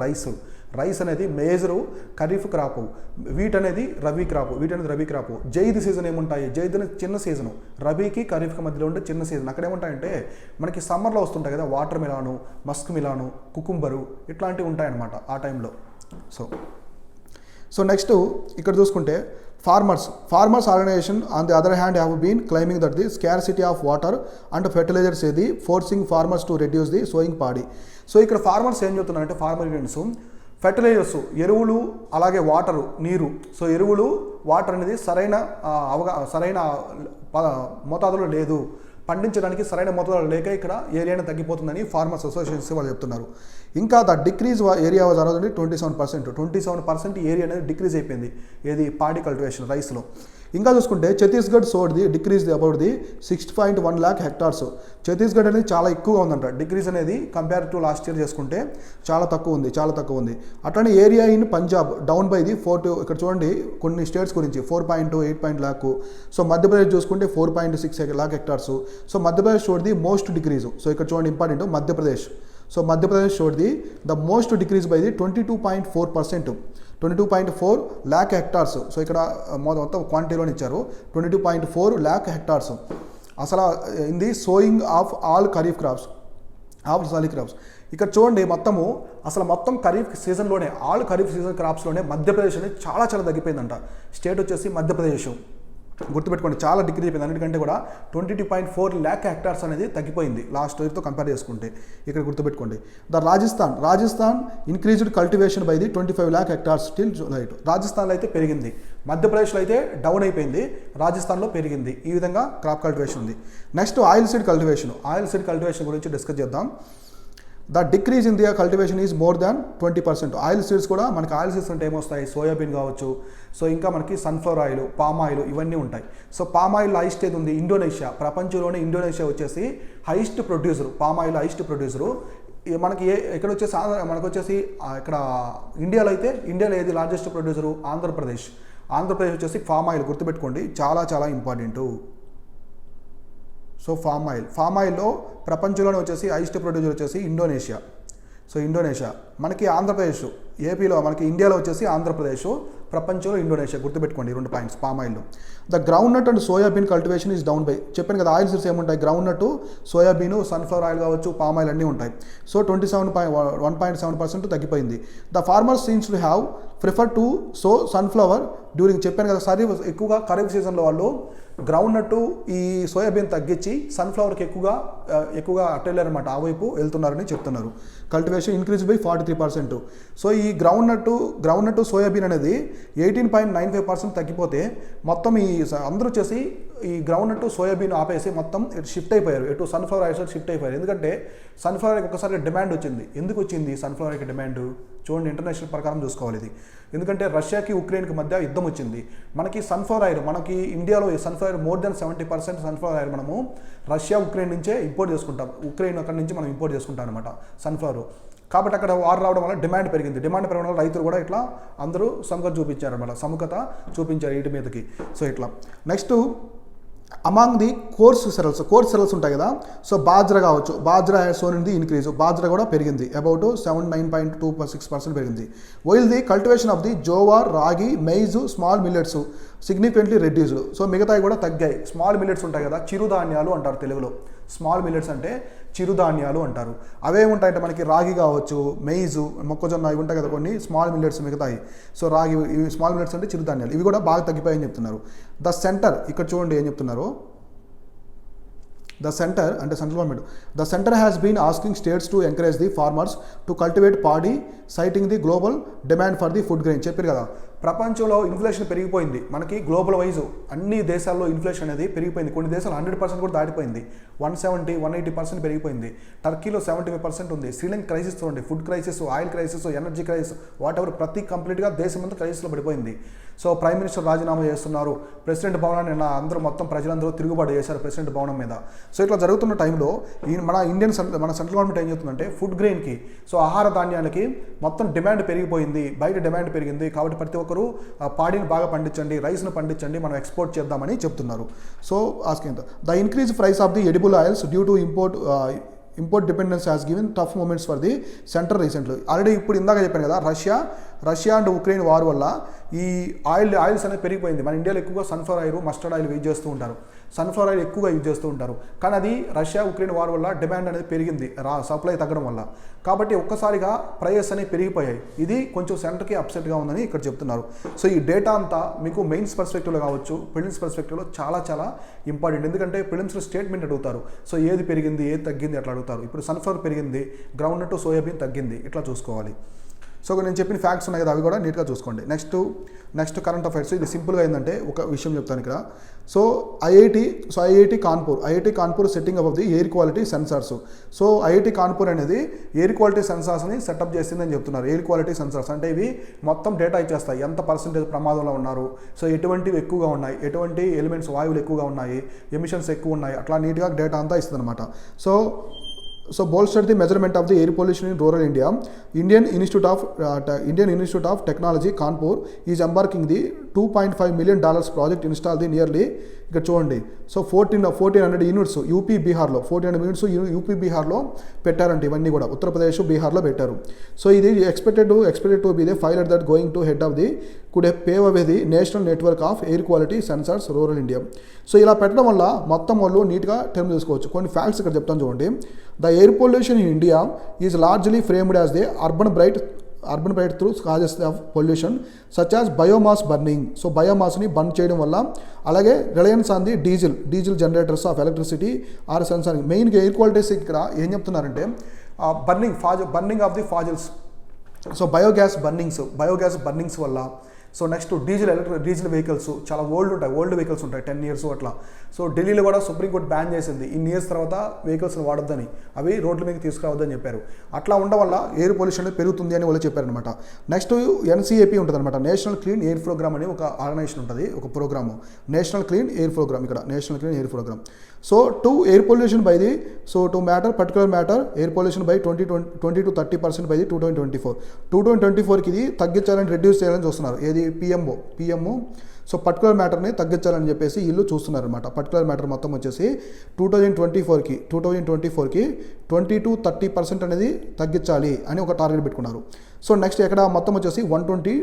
రైస్ అనేది మేజరు ఖరీఫ్ క్రాపు, వీట్ అనేది రబీ క్రాపు. జైద్ సీజన్ ఏముంటాయి, జైద్ అనేది చిన్న సీజను, రబీకి ఖరీఫ్కి మధ్యలో ఉండే చిన్న సీజన్. అక్కడ ఏముంటాయంటే మనకి సమ్మర్లో వస్తుంటాయి కదా, watermelon, muskmelon, cucumber, ఇట్లాంటివి ఉంటాయన్నమాట ఆ టైంలో. సో నెక్స్ట్ ఇక్కడ చూసుకుంటే farmers organisation on the other hand have been claiming that the scarcity of water and fertilisers ఏది forcing farmers to reduce the sowing paddy. So ఇక్కడ farmers ఏం చెప్తున్నారంటే, ఫార్మర్ యూనియన్స్ ఫెర్టిలైజర్స్, ఎరువులు, అలాగే వాటరు, నీరు. So ఎరువులు, వాటర్ అనేది సరైన మోతాదులో లేదు, పండించడానికి సరైన మోతాదులో లేక ఇక్కడ ఏరియాని తగ్గిపోతుందని ఫార్మర్స్ అసోసియేషన్స్ వాళ్ళు చెప్తున్నారు. ఇంకా the decrease area was around 27% area అనేది డిక్రీజ్ అయిపోయింది, ఏది పాడి కల్టివేషన్ రైస్లో. ఇంకా చూసుకుంటే Chhattisgarh sowed the decrease about the 6.1 lakh hectares. Chhattisgarh అనేది చాలా ఎక్కువగా ఉందంట, డిక్రీజ్ అనేది కంపేర్ టు లాస్ట్ ఇయర్ చేసుకుంటే చాలా తక్కువ ఉంది. అట్లనే area in Punjab down by the 4 ఇక్కడ చూడండి కొన్ని స్టేట్స్ గురించి 4.2, 8 lakh. సో మధ్యప్రదేశ్ చూసుకుంటే 4.6 lakh hectares. So Madhya Pradesh showed the most decrease. So ఇక్కడ చూడండి important Madhya Pradesh. So Madhya Pradesh showed the most decrease by the 22.4%. 22.4 lakh hectares. So ఇక్కడ మొత్తం క్వాంటిటీలోని ఇచ్చారు 22.4 lakh hectares. అసలు in the sowing of all kharif crops ఇక్కడ చూడండి మొత్తం ఖరీఫ్ సీజన్లోనే ఆల్ ఖరీఫ్ సీజన్ క్రాప్స్లోనే మధ్యప్రదేశ్ అనేది చాలా తగ్గిపోయిందంట. స్టేట్ వచ్చేసి మధ్యప్రదేశ్, గుర్తుపెట్టుకోండి, చాలా డిగ్రీ అయిపోయింది. అన్నిటికంటే కూడా 22.4 lakh hectares అనేది తగ్గిపోయింది లాస్ట్ ఇయర్తో కంపేర్ చేసుకుంటే. ఇక్కడ గుర్తుపెట్టుకోండి. The Rajasthan increased cultivation by the 25 lakh hectares still right. రాజస్థాన్లో అయితే పెరిగింది, మధ్యప్రదేశ్లో అయితే డౌన్ అయిపోయింది, రాజస్థాన్లో పెరిగింది. ఈ విధంగా క్రాప్ కల్టివేషన్ ఉంది. నెక్స్ట్ ఆయిల్ సీడ్ కల్టివేషన్ గురించి డిస్కస్ చేద్దాం. The decrease in their cultivation is more than 20%. Oil seeds కూడా మనకి ఆయిల్ సీడ్స్ అంటే ఏమొస్తాయి, సోయాబీన్ కావచ్చు, సో ఇంకా మనకి సన్ఫ్లవర్ ఆయిల్, పామ్ ఆయిల్ ఇవన్నీ ఉంటాయి. సో పామ్ ఆయిల్ హైస్ట్ ఏది ఉంది, ఇండోనేషియా. ప్రపంచంలోనే ఇండోనేషియా వచ్చేసి highest producer, palm oil highest producer. మనకి ఇక్కడ వచ్చేసి ఇక్కడ ఇండియాలో ఏది లార్జెస్ట్ ప్రొడ్యూసరు, ఆంధ్రప్రదేశ్ వచ్చేసి పామ్ ఆయిల్. గుర్తుపెట్టుకోండి, చాలా ఇంపార్టెంటు. సో ఫామ్ ఆయిల్లో ప్రపంచంలోనే వచ్చేసి హైయెస్ట్ ప్రొడ్యూసర్ వచ్చేసి ఇండోనేషియా. సో ఇండోనేషియా మనకి ఆంధ్రప్రదేశ్, ఏపీలో మనకి ఇండియాలో వచ్చేసి ఆంధ్రప్రదేశ్, ప్రపంచంలో ఇండోనేషియా. గుర్తుపెట్టుకోండి 2 points. Palm oil. The groundnut and soybean cultivation is down by. చెప్పాను కదా ఆయిల్ సీడ్స్ ఏముంటాయి, groundnut, soybean, sunflower oil కావచ్చు, పామ్ ఆయిల్ అన్నీ ఉంటాయి. సో 1.7% తగ్గిపోయింది. The farmers seems to have prefer to sow sunflower during. చెప్పాను కదా sir, ఎక్కువగా ఖరీఫ్ సీజన్లో వాళ్ళు గ్రౌండ్ నట్టు ఈ సోయాబీన్ తగ్గించి సన్ఫ్లవర్కి ఎక్కువగా అట్టెళ్ళారనమాట, ఆ వైపు వెళ్తున్నారని చెప్తున్నారు. Cultivation increase by 43%. సో ఈ గ్రౌండ్ నట్టు సోయాబీన్ అనేది 18.95% తగ్గిపోతే మొత్తం అందరూ వచ్చేసి ఈ గ్రౌండ్ నట్టు సోయాబీన్ ఆపేసి మొత్తం షిఫ్ట్ అయిపోయారు, ఎటు సన్ఫ్లవర్ ఆయిల్ షిఫ్ట్ అయిపోయారు. ఎందుకంటే సన్ఫ్లవర్ ఆయిల్కి ఒకసారి డిమాండ్ వచ్చింది. ఎందుకు వచ్చింది సన్ఫ్లవర్ ఆయిల్కి డిమాండ్? చూడండి, ఇంటర్నేషనల్ ప్రకారం చూసుకోవాలి ఇది. ఎందుకంటే రష్యాకి ఉక్రెయిన్కి మధ్య యుద్ధం వచ్చింది. మనకి సన్ఫ్లవర్ ఆయిల్, మనకి ఇండియాలో sunflower more than 70% sunflower oil మనము రష్యా, ఉక్రెయిన్ నుంచే ఇంపోర్ట్ చేసుకుంటాం. ఉక్రెయిన్ అక్కడి నుంచి మనం ఇంపోర్ట్ చేసుకుంటాం అనమాట సన్ఫ్లవర్. కాబట్టి అక్కడ వార్ రావడం వల్ల డిమాండ్ పెరిగింది. డిమాండ్ పెరగడం వల్ల రైతులు కూడా ఇట్లా అందరూ సముఖత చూపించారు వీటి మీదకి. సో ఇట్లా next among the coarse cereals ఉంటాయి కదా. సో బాజ్రా కావచ్చు, bajra sown in the increase. Bajra కూడా పెరిగింది, అబౌట్ 79.26% పెరిగింది. While the cultivation of the jowar, ragi, maize, small millets significantly reduced. So మిగతాయి కూడా తగ్గాయి. స్మాల్ మిల్లెట్స్ ఉంటాయి కదా, చిరుధాన్యాలు అంటారు తెలుగులో. స్మాల్ మిల్లెట్స్ అంటే చిరుధాన్యాలు అంటారు. అవేముంటాయంటే మనకి రాగి కావచ్చు, మెయిజ్, మొక్కజొన్న ఇవి ఉంటాయి కదా కొన్ని స్మాల్ మిల్లెట్స్ మిగతాయి. సో రాగి, ఇవి స్మాల్ మిల్లెట్స్ అంటే చిరుధాన్యాలు, ఇవి కూడా బాగా తగ్గిపోయాయని చెప్తున్నారు. ద సెంటర్ ఇక్కడ చూడండి ఏం చెప్తున్నారు. Centre government. The centre has been asking states to encourage the farmers to cultivate paddy citing the global demand for the food grain. చెప్పారు కదా, ప్రపంచంలో ఇన్ఫ్లేషన్ పెరిగిపోయింది. మనకి గ్లోబల్ వైజ్ అన్ని దేశాల్లో ఇన్ఫ్లేషన్ అనేది పెరిగిపోయింది. కొన్ని దేశాలు 100% కూడా దాటిపోయింది. 170-180% పెరిగిపోయింది. టర్కీలో 75% ఉంది. శ్రీలంక క్రైసిస్ చూడండి, food crisis, oil crisis, energy crisis, what ever, కంప్లీట్గా దేశం అంతా క్రైసిస్లో పడిపోయింది. సో ప్రైమ్ మినిస్టర్ రాజీనామా చేస్తున్నారు. ప్రెసిడెంట్ భవనాన్ని ప్రజలందరూ తిరుగుబాటు చేశారు ప్రెసిడెంట్ భవనం మీద. సో ఇట్లా జరుగుతున్న టైంలో మన సెంట్రల్ గవర్నమెంట్ ఏం చెప్తుందంటే ఫుడ్ గ్రెయిన్కి, సో ఆహార ధాన్యాలకి మొత్తం డిమాండ్ పెరిగిపోయింది, బయట డిమాండ్ పెరిగింది. కాబట్టి ప్రతి ఒక్కరూ పాడిని బాగా పండించండి, రైస్ను పండించండి, మనం ఎక్స్పోర్ట్ చేద్దామని చెప్తున్నారు. So asking the increase price of the edible oils due to import dependence has given tough moments for the centre recently. Already ఇప్పుడు ఇందాక చెప్పాను కదా, రష్యా అండ్ ఉక్రెయిన్ వార్ వల్ల ఈ ఆయిల్స్ అనేది పెరిగిపోయింది. మన ఇండియాలో ఎక్కువగా sunflower oil, mustard oil use చేస్తూ ఉంటారు. సన్ఫ్లవర్ ఆయిల్ ఎక్కువగా యూజ్ చేస్తూ ఉంటారు. కానీ అది రష్యా ఉక్రెయిన్ వార్ వల్ల డిమాండ్ అనేది పెరిగింది, సప్లై తగ్గడం వల్ల. కాబట్టి ఒక్కసారిగా ప్రైజెస్ అనేవి పెరిగిపోయాయి. ఇది కొంచెం సెంటర్కి అప్సెట్గా ఉందని ఇక్కడ చెప్తున్నారు. సో ఈ డేటా అంతా మీకు మెయిన్స్ పర్స్పెక్టివ్లో కావచ్చు, ప్రిలిమ్స్ పర్స్పెక్టివ్లో చాలా ఇంపార్టెంట్. ఎందుకంటే ప్రిలిమ్స్లో స్టేట్మెంట్ అడుగుతారు. సో ఏది పెరిగింది, ఏది తగ్గింది అట్లా అడుగుతారు. ఇప్పుడు సన్ఫ్లవర్ పెరిగింది, గ్రౌండ్ నట్, సోయాబీన్ తగ్గింది, ఇట్లా చూసుకోవాలి. సో నేను చెప్పిన ఫ్యాక్ట్స్ ఉన్నాయి కదా, అవి కూడా నీట్గా చూసుకోండి. Next current affairs. ఇది సింపుల్గా ఏంటంటే ఒక విషయం చెప్తాను ఇక్కడ. So IIT Kanpur setting up of the air quality sensors. So IIT Kanpur అనేది ఎయిర్ క్వాలిటీ సెన్సార్స్ని సెటప్ చేసిందని చెప్తున్నారు. ఎయిర్ క్వాలిటీ సెన్సార్స్ అంటే ఇవి మొత్తం డేటా ఇచ్చేస్తాయి, ఎంత పర్సెంటేజ్ ప్రమాదంలో ఉన్నారు, సో ఎటువంటివి ఎక్కువగా ఉన్నాయి, ఎటువంటి ఎలిమెంట్స్ వాయువులు ఎక్కువగా ఉన్నాయి, ఎమిషన్స్ ఎక్కువ ఉన్నాయి, అట్లా నీట్గా డేటా అంతా ఇస్తుంది అనమాట. So bolster the measurement of the air pollution in rural India. Indian Institute of Technology Kanpur is embarking $2.5 million project install the nearly ఇక్కడ చూడండి. సో 1400 యూనిట్స్ యూపీ బీహార్లో 1400 యూనిట్స్ యూపీ బీహార్లో పెట్టారంటే ఇవన్నీ కూడా ఉత్తరప్రదేశ్ బీహార్లో పెట్టారు. సో ఇది expected to be they file that going to head of the could pave away the national network of air quality sensors rural India. So ఇలా పెట్టడం వల్ల మొత్తం వాళ్ళు నీట్గా టర్మ్ చేసుకోవచ్చు. కొన్ని ఫ్యాక్ట్స్ ఇక్కడ చెప్తాను చూడండి. The air pollution in India is largely framed as the urban blight through causes of pollution such as biomass burning. So బయోమాస్ని బర్న్ చేయడం వల్ల, అలాగే reliance on the diesel generators of electricity are sensor. మెయిన్గా air qualities ఇక్కడ ఏం చెప్తున్నారంటే burning of the fossils. So biogas burnings వల్ల. So next diesel vehicles చాలా ఓల్డ్ వెహికల్స్ ఉంటాయి 10 years అట్లా. సో ఢిల్లీలో కూడా సుప్రీంకోర్టు బ్యాన్ చేసింది ఇన్ని ఇయర్స్ తర్వాత వెహికల్స్ని వాడొద్దని, అవి రోడ్ల మీద తీసుకురావద్దని చెప్పారు. అట్లా ఉండడం వల్ల ఎయిర్ పొల్యూషన్ పెరుగుతుంది అని వాళ్ళు చెప్పారనమాట. నెక్స్ట్ ఎన్సీఏపీ ఉంటుంది అనమాట, నేషనల్ క్లీన్ ఎయిర్ ప్రోగ్రామ్ అని ఒక ఆర్గనైజేషన్ ఉంటుంది, ఒక programme national clean air programme. ఇక్కడ national clean air programme. So to air pollution by the particular matter air pollution by 20 to 30% by the 2024కి ఇది తగ్గించాలని, రెడ్యూస్ చేయాలని చూస్తున్నారు. ఏది పిఎంఓ. సో పర్టికులర్ మ్యాటర్ని తగ్గించాలని చెప్పేసి వీళ్ళు చూస్తున్నారు అనమాట. పర్టికులర్ మ్యాటర్ మొత్తం వచ్చేసి 2024కి 20 to 30% అనేది తగ్గించాలి అని ఒక టార్గెట్ పెట్టుకున్నారు. సో నెక్స్ట్ ఎక్కడ మొత్తం వచ్చేసి 120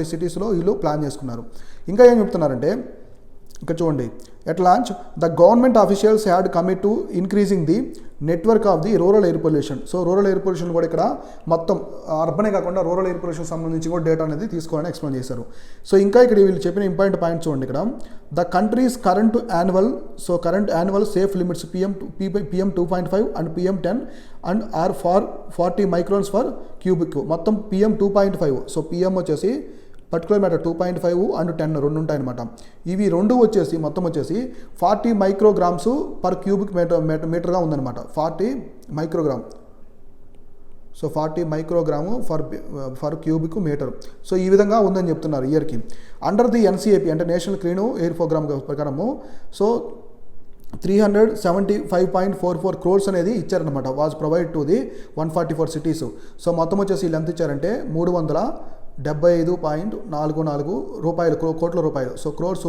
సిటీస్లో వీళ్ళు ప్లాన్ చేసుకున్నారు. ఇంకా ఏం చెప్తున్నారంటే ఇక్కడ చూడండి, at launch the government officials had commit to increasing the network of the rural air pollution. So rural air pollution కూడా ఇక్కడ మొత్తం అర్బనే కాకుండా రూరల్ ఎయిర్ పొల్యూషన్ సంబంధించి కూడా డేటా అనేది తీసుకోవాలని ఎక్స్ప్లెయిన్ చేశారు. సో ఇంకా ఇక్కడ వీళ్ళు చెప్పిన ఇంపార్టెంట్ పాయింట్ చూడండి. ఇక్కడ the countries current annual safe limits PM 2.5 and PM 10 and are far 40 microns for cubic. మొత్తం PM 2.5. సో PM వచ్చేసి పర్టికులర్ మ్యాటర్ 2.5 అండ్ 10 రెండు ఉంటాయన్నమాట. ఇవి రెండు వచ్చేసి మొత్తం వచ్చేసి 40 micrograms పర్ క్యూబిక్ మీటర్గా ఉందన్నమాట. 40 microgram. So 40 microgram for cubic metre. So ఈ విధంగా ఉందని చెప్తున్నారు ఇయర్కి. అండర్ ది ఎన్సీఏపీ అంటే నేషనల్ క్లీన్ ఎయిర్ ప్రోగ్రామ్ ప్రకారము సో 375.44 crores అనేది ఇచ్చారనమాట. Was provide to the 144 cities. So మొత్తం వచ్చేసి వీళ్ళు ఎంత ఇచ్చారంటే 375.44 కోట్ల రూపాయలు. సో క్రోర్స్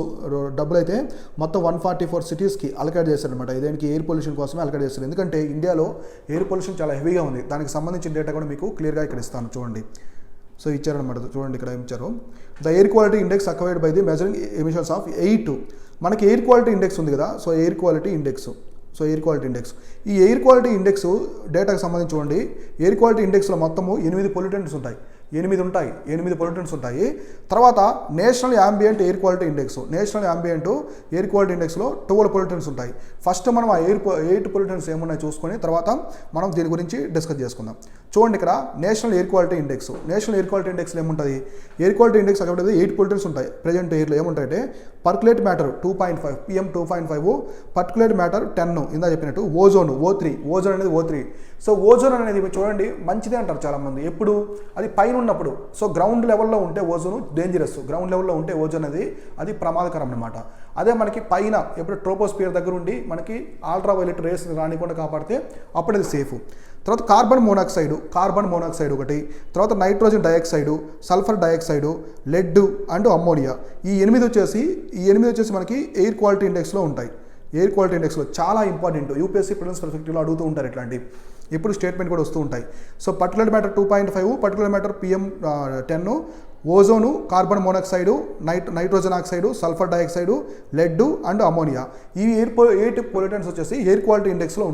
డబ్బులు అయితే మొత్తం 144 cities అలకేట్ చేశారనమాట. ఇదేంటి ఎయిర్ పొల్యూషన్ కోసమే అలకేట్ చేస్తారు. ఎందుకంటే ఇండియాలో ఎయిర్ పొల్యూషన్ చాలా హెవీగా ఉంది. దానికి సంబంధించిన డేటా కూడా మీకు క్లియర్గా ఇక్కడ ఇస్తాను చూడండి. సో ఇచ్చారనమాట, చూడండి ఇక్కడ ఇచ్చారు. The air quality index acquired by the measuring emissions of 8. మనకి ఎయిర్ క్వాలిటీ ఇండెక్స్ ఉంది కదా. సో ఎయిర్ క్వాలిటీ ఇండెక్స్ ఈ ఎయిర్ క్వాలిటీ ఇండెక్స్ డేటాకి సంబంధించి చూడండి. ఎయిర్ క్వాలిటీ ఇండెక్స్లో మొత్తము 8 పొల్యూటెంట్స్ ఉంటాయి. 8 పొల్యూటెంట్స్ ఉంటాయి. తర్వాత నేషనల్ యాంబియంట్ ఎయిర్ క్వాలిటీ ఇండెక్స్లో 12 పొల్యూటెంట్స్ ఉంటాయి. ఫస్ట్ మనం ఆ 8 పొల్యూటెంట్స్ ఏమున్నాయి చూసుకొని తర్వాత మనం దీని గురించి డిస్కస్ చేసుకుందాం. చూడండి ఇక్కడ నేషనల్ ఎయిర్ క్వాలిటీ ఇండెక్స్లో ఏముంటుంది? ఎయిర్ క్వాలిటీ ఇండెక్స్ అక్కడ 8 పొల్యూటెంట్స్ ఉంటాయి. ప్రజెంట్ ఎయిర్లో ఏముంటాయంటే particulate matter 2.5 PM 2.5, particulate matter 10 ఇందా చెప్పినట్టు. ఓజోన్ అనేది O3. సో ఓజోన్ అనేది చూడండి మంచిదే అంటారు చాలామంది. ఎప్పుడు అది పైన ఉన్నప్పుడు. సో గ్రౌండ్ లెవెల్లో ఉంటే ఓజోన్ డేంజరస్. గ్రౌండ్ లెవెల్లో ఉంటే ఓజోన్ అది ప్రమాదకరం అనమాట. అదే మనకి పైన ఎప్పుడు ట్రోపోస్పియర్ దగ్గర ఉండి మనకి అల్ట్రావైలెట్ రేస్ రానికుండా కాపాడితే అప్పుడు అది సేఫ్. తర్వాత కార్బన్ మోనాక్సైడ్ ఒకటి, తర్వాత nitrogen dioxide, sulphur dioxide, lead and ammonia. ఈ 8 వచ్చేసి మనకి ఎయిర్ క్వాలిటీ ఇండెక్స్లో ఉంటాయి. ఎయిర్ క్వాలిటీ ఇండెక్స్లో చాలా ఇంపార్టెంట్. యూపీఎస్సీ ప్రిలిమ్స్ పర్స్పెక్టివ్లో అడుగుతూ ఉంటారు ఇట్లాంటి. ఇప్పుడు స్టేట్మెంట్ కూడా వస్తూ ఉంటాయి. So particular matter 2.5, particular matter PM 10, ozone, carbon monoxide, nitrogen oxide, sulphur dioxide, lead and ammonia. ఈ 8 పొల్యూటెంట్స్ వచ్చేసి ఎయిర్ క్వాలిటీ ఇండెక్స్లో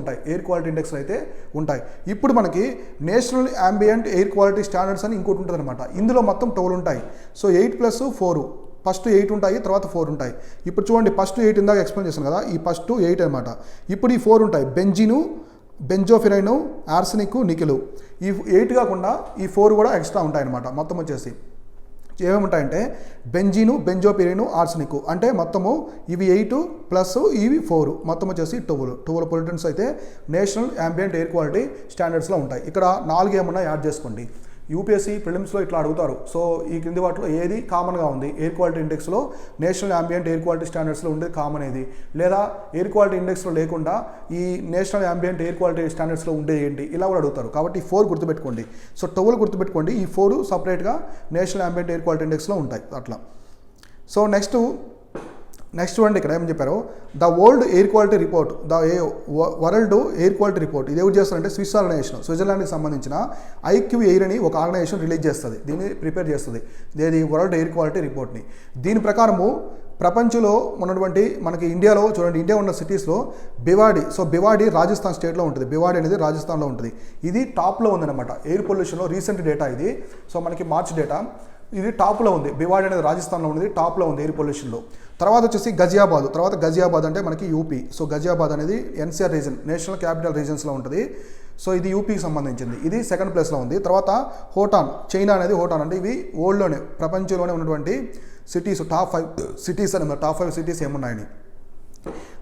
అయితే ఉంటాయి. ఇప్పుడు మనకి national ambient air quality standards అని ఇంకోటి ఉంటుంది అనమాట. ఇందులో మొత్తం 12 ఉంటాయి. సో 8+4, ఫస్ట్ 8 ఉంటాయి, తర్వాత 4 ఉంటాయి. ఇప్పుడు చూడండి, ఫస్ట్ 8 ఇందాక ఎక్స్ప్లెయిన్ చేశాను కదా, ఈ ఫస్ట్ 8 అనమాట. ఇప్పుడు ఈ 4 ఉంటాయి, బెంజోఫిరైను, ఆర్సెనిక్, నికెల్. ఈ 8 కాకుండా ఈ 4 కూడా ఎక్స్ట్రా ఉంటాయన్నమాట. మొత్తం వచ్చేసి ఏమేమి ఉంటాయంటే బెంజోపిరైను, ఆర్సెనిక్. అంటే మొత్తము ఇవి 8 ప్లస్ ఇవి 4, మొత్తం వచ్చేసి 12 పొల్యూటెంట్స్ అయితే నేషనల్ యాంబియంట్ ఎయిర్ క్వాలిటీ స్టాండర్డ్స్లో ఉంటాయి. ఇక్కడ 4 ఏమన్నా యాడ్ చేసుకోండి. యూపీఎస్సీ ప్రిలిమ్స్లో ఇట్లా అడుగుతారు. సో ఈ క్రింది వాటిలో ఏది కామన్గా ఉంది? ఎయిర్ క్వాలిటీ ఇండెక్స్లో నేషనల్ యాంబియంట్ ఎయిర్ క్వాలిటీ స్టాండర్డ్స్లో ఉండేది కామన్ ఏది? లేదా ఎయిర్ క్వాలిటీ ఇండెక్స్లో లేకుండా ఈ నేషనల్ యాంబియంట్ ఎయిర్ క్వాలిటీ స్టాండర్డ్స్లో ఉండేది ఏంటి? ఇలా కూడా అడుగుతారు. కాబట్టి 4 గుర్తుపెట్టుకోండి. సో 12 గుర్తుపెట్టుకోండి. ఈ 4 సపరేట్గా నేషనల్ యాంబియంట్ ఎయిర్ క్వాలిటీ ఇండెక్స్లో ఉంటాయి. అట్లా సో నెక్స్ట్ చూడండి ఇక్కడ ఏం చెప్పారు, the world air quality report, world air quality report ఇది ఎవరు చేస్తారంటే స్విస్ ఆర్గనైజేషన్, స్విట్జర్లాండ్కి సంబంధించిన ఐక్యూ ఎయిర్ అని ఒక ఆర్గనైజేషన్ రిలీజ్ చేస్తుంది, దీన్ని ప్రిపేర్ చేస్తుంది, ఇది వరల్డ్ ఎయిర్ క్వాలిటీ రిపోర్ట్ని. దీని ప్రకారము ప్రపంచంలో ఉన్నటువంటి మనకి ఇండియాలో చూడండి, ఇండియా ఉన్న సిటీస్లో భివాడి రాజస్థాన్ స్టేట్లో ఉంటుంది, భివాడి అనేది రాజస్థాన్లో ఉంటుంది. ఇది టాప్లో ఉందన్నమాట ఎయిర్ పొల్యూషన్లో, రీసెంట్ డేటా ఇది. సో మనకి మార్చ్ డేటా, ఇది టాప్లో ఉంది, భివాడి అనేది రాజస్థాన్లో ఉంది, టాప్లో ఉంది ఎయిర్ పొల్యూషన్లో. తర్వాత వచ్చేసి గజియాబాద్ అంటే మనకి యూపీ. సో గజియాబాద్ అనేది ఎన్సీఆర్ రీజన్, నేషనల్ క్యాపిటల్ రీజన్స్లో ఉంటుంది. సో ఇది యూపీకి సంబంధించింది, ఇది సెకండ్ ప్లేస్లో ఉంది. తర్వాత చైనా అనేది హోటాన్ అంటే ఇవి వరల్డ్లోనే ప్రపంచంలోనే ఉన్నటువంటి సిటీస్, టాప్ 5 సిటీస్ అనమాట, టాప్ 5 సిటీస్ ఏమున్నాయని.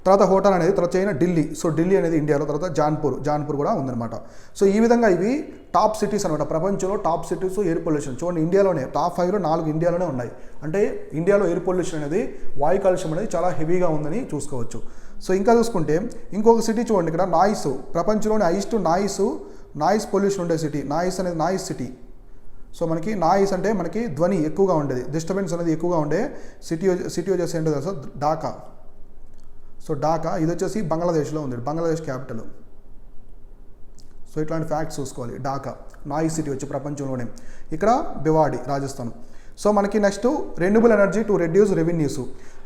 తర్వాత హోటాన్ అనేది, తర్వాత చైనా ఢిల్లీ, సో ఢిల్లీ అనేది ఇండియాలో, తర్వాత జాన్పూర్ కూడా ఉందన్నమాట. సో ఈ విధంగా ఇవి టాప్ సిటీస్ అనమాట, ప్రపంచంలో టాప్ సిటీస్ ఎయిర్ పొల్యూషన్. చూడండి ఇండియాలోనే టాప్ 5లో 4 ఇండియాలోనే ఉన్నాయి. అంటే ఇండియాలో ఎయిర్ పొల్యూషన్ అనేది, వాయు కాలుష్యం అనేది చాలా హెవీగా ఉందని చూసుకోవచ్చు. సో ఇంకా చూసుకుంటే ఇంకొక సిటీ చూడండి ఇక్కడ, నాయిస్, ప్రపంచంలోని హైయెస్ట్ నాయిస్ పొల్యూషన్ ఉండే సిటీ, నాయిస్ సిటీ. సో మనకి నాయిస్ అంటే మనకి ధ్వని ఎక్కువగా ఉండేది, డిస్టర్బెన్స్ అనేది ఎక్కువగా ఉండే సిటీ వచ్చేసి ఏంటో తెలుసా, ఢాకా. సో ఢాకా ఇది వచ్చేసి బంగ్లాదేశ్లో ఉంది, బంగ్లాదేశ్ క్యాపిటల్. సో ఇట్లాంటి ఫ్యాక్ట్స్ చూసుకోవాలి. ఢాకా నాయిస్ సిటీ వచ్చి ప్రపంచంలోనే. ఇక్కడ భివాడి రాజస్థాన్. సో మనకి next renewable energy to reduce revenues.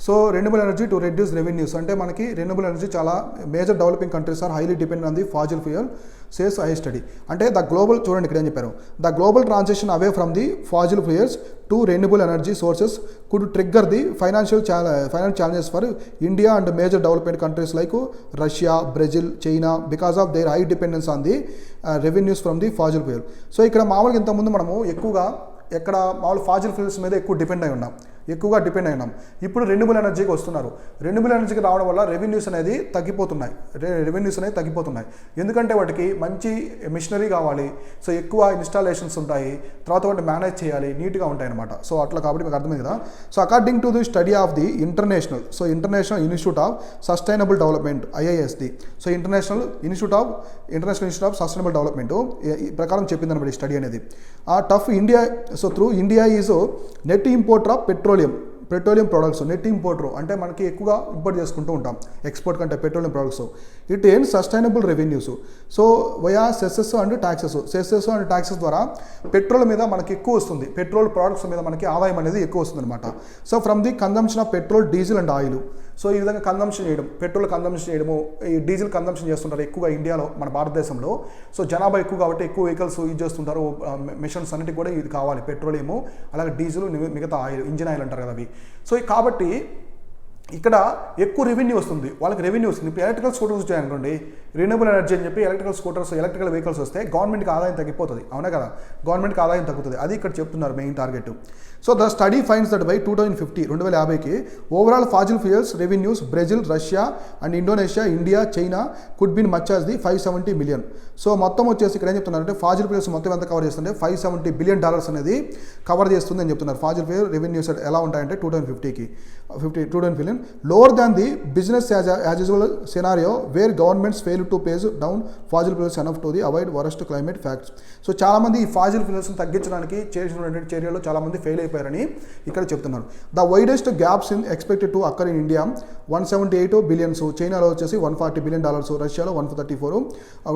So renewable energy to reduce revenues అంటే మనకి రెన్యూబుల్ ఎనర్జీ చాలా major developing countries are highly depend on the fossil fuel says a study. అంటే చూడండి ఇక్కడ ఏం చెప్పారు, the global transition away from the fossil fuels to renewable energy sources could trigger the financial challenges for India and major development countries like Russia, Brazil, China because of their high dependence on the revenues from the fossil fuel. So ఇక్కడ మామూలుగా ఇంతకుముందు మనము ఎక్కువగా మామూలు fossil fuels మీద ఎక్కువగా depend అయినాం. ఇప్పుడు రెన్యూబుల్ ఎనర్జీకి వస్తున్నారు. రెన్యూబుల్ ఎనర్జీకి రావడం వల్ల రెవెన్యూస్ అనేది తగ్గిపోతున్నాయి. ఎందుకంటే వాటికి మంచి మిషనరీ కావాలి, సో ఎక్కువ ఇన్స్టాలేషన్స్ ఉంటాయి, తర్వాత వాటిని మేనేజ్ చేయాలి, నీట్గా ఉంటాయి అనమాట. సో అట్లా కాబట్టి మీకు అర్థమైంది కదా. So according to the study of the international institute of sustainable development IISD. So international institute of sustainable development ఈ ప్రకారం చెప్పింది అనమాట ఈ స్టడీ అనేది. India, so through India is net importer of petroleum products. Net importer అంటే మనకి ఎక్కువగా import చేసుకుంటూ ఉంటాం, ఎక్స్పోర్ట్ కంటే పెట్రోలియం ప్రొడక్ట్స్. ఇట్ ఏం sustainable revenues. So via cesses and taxes ద్వారా పెట్రోల్ మీద మనకి ఎక్కువ వస్తుంది, పెట్రోల్ ప్రొడక్ట్స్ మీద మనకి ఆదాయం అనేది ఎక్కువ వస్తుంది అనమాట. So from the consumption of petrol, diesel and oil. So ఈ విధంగా పెట్రోల్ కన్జంప్షన్ చేయడము, ఈ డీజిల్ కన్జంప్షన్ చేస్తుంటారు ఎక్కువగా ఇండియాలో, మన భారతదేశంలో. సో జనాభా ఎక్కువ కాబట్టి ఎక్కువ వెహికల్స్ యూజ్ చేస్తుంటారు, మిషన్స్ అన్నిటికీ కూడా ఇది కావాలి, పెట్రోలియము, అలాగే డీజిల్, మిగతా ఆయిల్, ఇంజిన్ ఆయిల్ అంటారు కదా అవి. సో కాబట్టి ఇక్కడ ఎక్కువ రెవెన్యూ వస్తుంది, వాళ్ళకి రెవెన్యూ వస్తుంది. ఇప్పుడు ఎలక్ట్రికల్ స్కూటర్స్ వచ్చాయనుకోండి, రెన్యూబుల్ ఎనర్జీ అని చెప్పి ఎలక్ట్రికల్ వెహికల్స్ వస్తే గవర్నమెంట్కి ఆదాయం తగ్గిపోతుంది, అవునా కదా, గవర్నమెంట్కి ఆదాయం తగ్గుతుంది. అది ఇక్కడ చెప్తున్నారు main target. So the study finds that by 2050కి overall fossil fuels revenues Brazil, Russia and Indonesia, India, China could been much as the $570 billion. So మొత్తం వచ్చేసి ఇక్కడ ఏం చెప్తున్నారంటే ఫాజిల్ ఫ్యూయల్స్ మొత్తం ఎంత కవర్ చేస్తుంటే $570 బిలియన్ అనేది కవర్ చేస్తుంది అని చెప్తున్నారు. ఫాజిల్ ఫ్యూయల్ రెవెన్యూస్ ఎలా ఉంటాయంటే 2050 billion, lower than the business as usual scenario where governments fail to pace down fossil fuels enough to the avoid worst climate facts. So చాలామంది ఈ ఫాజిల్ ఫ్యూయల్స్ని తగ్గించడానికి చేసినటువంటి చర్యలు చాలామంది ఫెయిల్ అయిపోయారని ఇక్కడ చెప్తున్నారు. The widest gaps in expected to occur in India $178 billions, చైనాలో వచ్చేసి $140 బిలియన్, రష్యాలో 134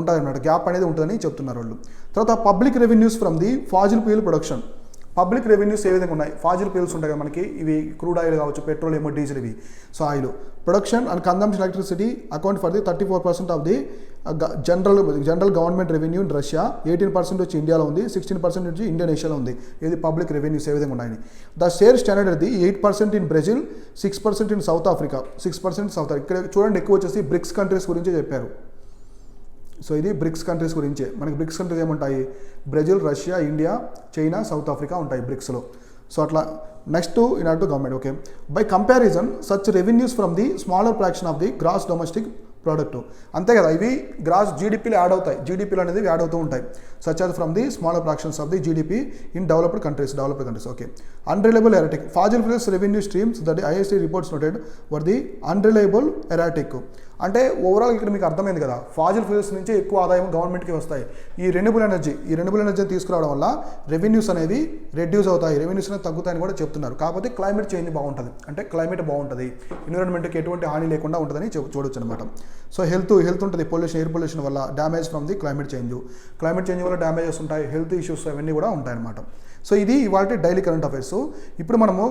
ఉంటాయన్నమాట. గ్యాప్ అనేది ఉంటుందని చెప్తున్నారు వాళ్ళు. తర్వాత public revenues from the fossil fuel production. Public revenues ఏ విధంగా ఉన్నాయి, ఫాజిల్ ఫ్యూయల్స్ ఉంటాయి కదా మనకి, ఇవి క్రూడ్ ఆయిల్ కావచ్చు, పెట్రోలియం, డీజిల్, ఇవి. So oil production and consumption electricity account for the 34% of the general government revenue in Russia, 18% వచ్చి ఇండియాలో ఉంది, 16% వచ్చి ఇండోనేషియాలో ఉంది. ఇది పబ్లిక్ రెవెన్యూస్ ఏ విధంగా ఉన్నాయని. The share standard the 8% in Brazil, 6% in south Africa, 6% south Africa. ఇక్కడ చూడండి ఎక్కువ వచ్చేసి బ్రిక్స్ కంట్రీస్ గురించి చెప్పారు. సో ఇది బ్రిక్స్ కంట్రీస్ గురించే. మనకి బ్రిక్స్ కంట్రీస్ ఏముంటాయి, Brazil, Russia, India, China, South Africa ఉంటాయి బ్రిక్స్లో. సో అట్లా next in to government. Okay, by comparison such revenues from the smaller fraction of the gross domestic product. అంతే కదా, ఇవి గ్రాస్ జీడిపిలో యాడ్ అవుతాయి, జీడిపిలు అనేది యాడ్ అవుతూ ఉంటాయి. Such as from the smaller fractions of the GDP in developed countries. Okay, unreliable erratic fossil fuels revenue streams that IISD reports noted were the unreliable erratic. అంటే overall ఇక్కడ మీకు అర్థమైంది కదా, ఫాజిల్ ఫ్యూయల్స్ నుంచి ఎక్కువ ఆదాయం గవర్నమెంట్కి వస్తాయి. ఈ రెన్యూబుల్ ఎనర్జీని తీసుకురావడం వల్ల రెవెన్యూస్ అనేవి రెడ్యూస్ అవుతాయి, రెవెన్యూస్ అనేవి తగ్గుతాయని కూడా చెప్తున్నారు. కాకపోతే క్లైమేట్ చేంజ్ బాగుంటుంది, అంటే క్లైమేట్ బాగుంటుంది, ఎన్విరాన్మెంట్కి ఎటువంటి హాని లేకుండా ఉంటుందని చూడొచ్చు అనమాట. సో హెల్త్ ఉంటుంది, పొల్యూషన్, ఎయిర్ పొల్యూషన్ వల్ల damage from the climate change వల్ల డ్యామేజెస్ ఉంటాయి, హెల్త్ ఇష్యూస్ అవన్నీ కూడా ఉంటాయన్నమాట. సో ఇది ఇవాళ డైలీ కరెంట్ అఫైర్స్. ఇప్పుడు మనము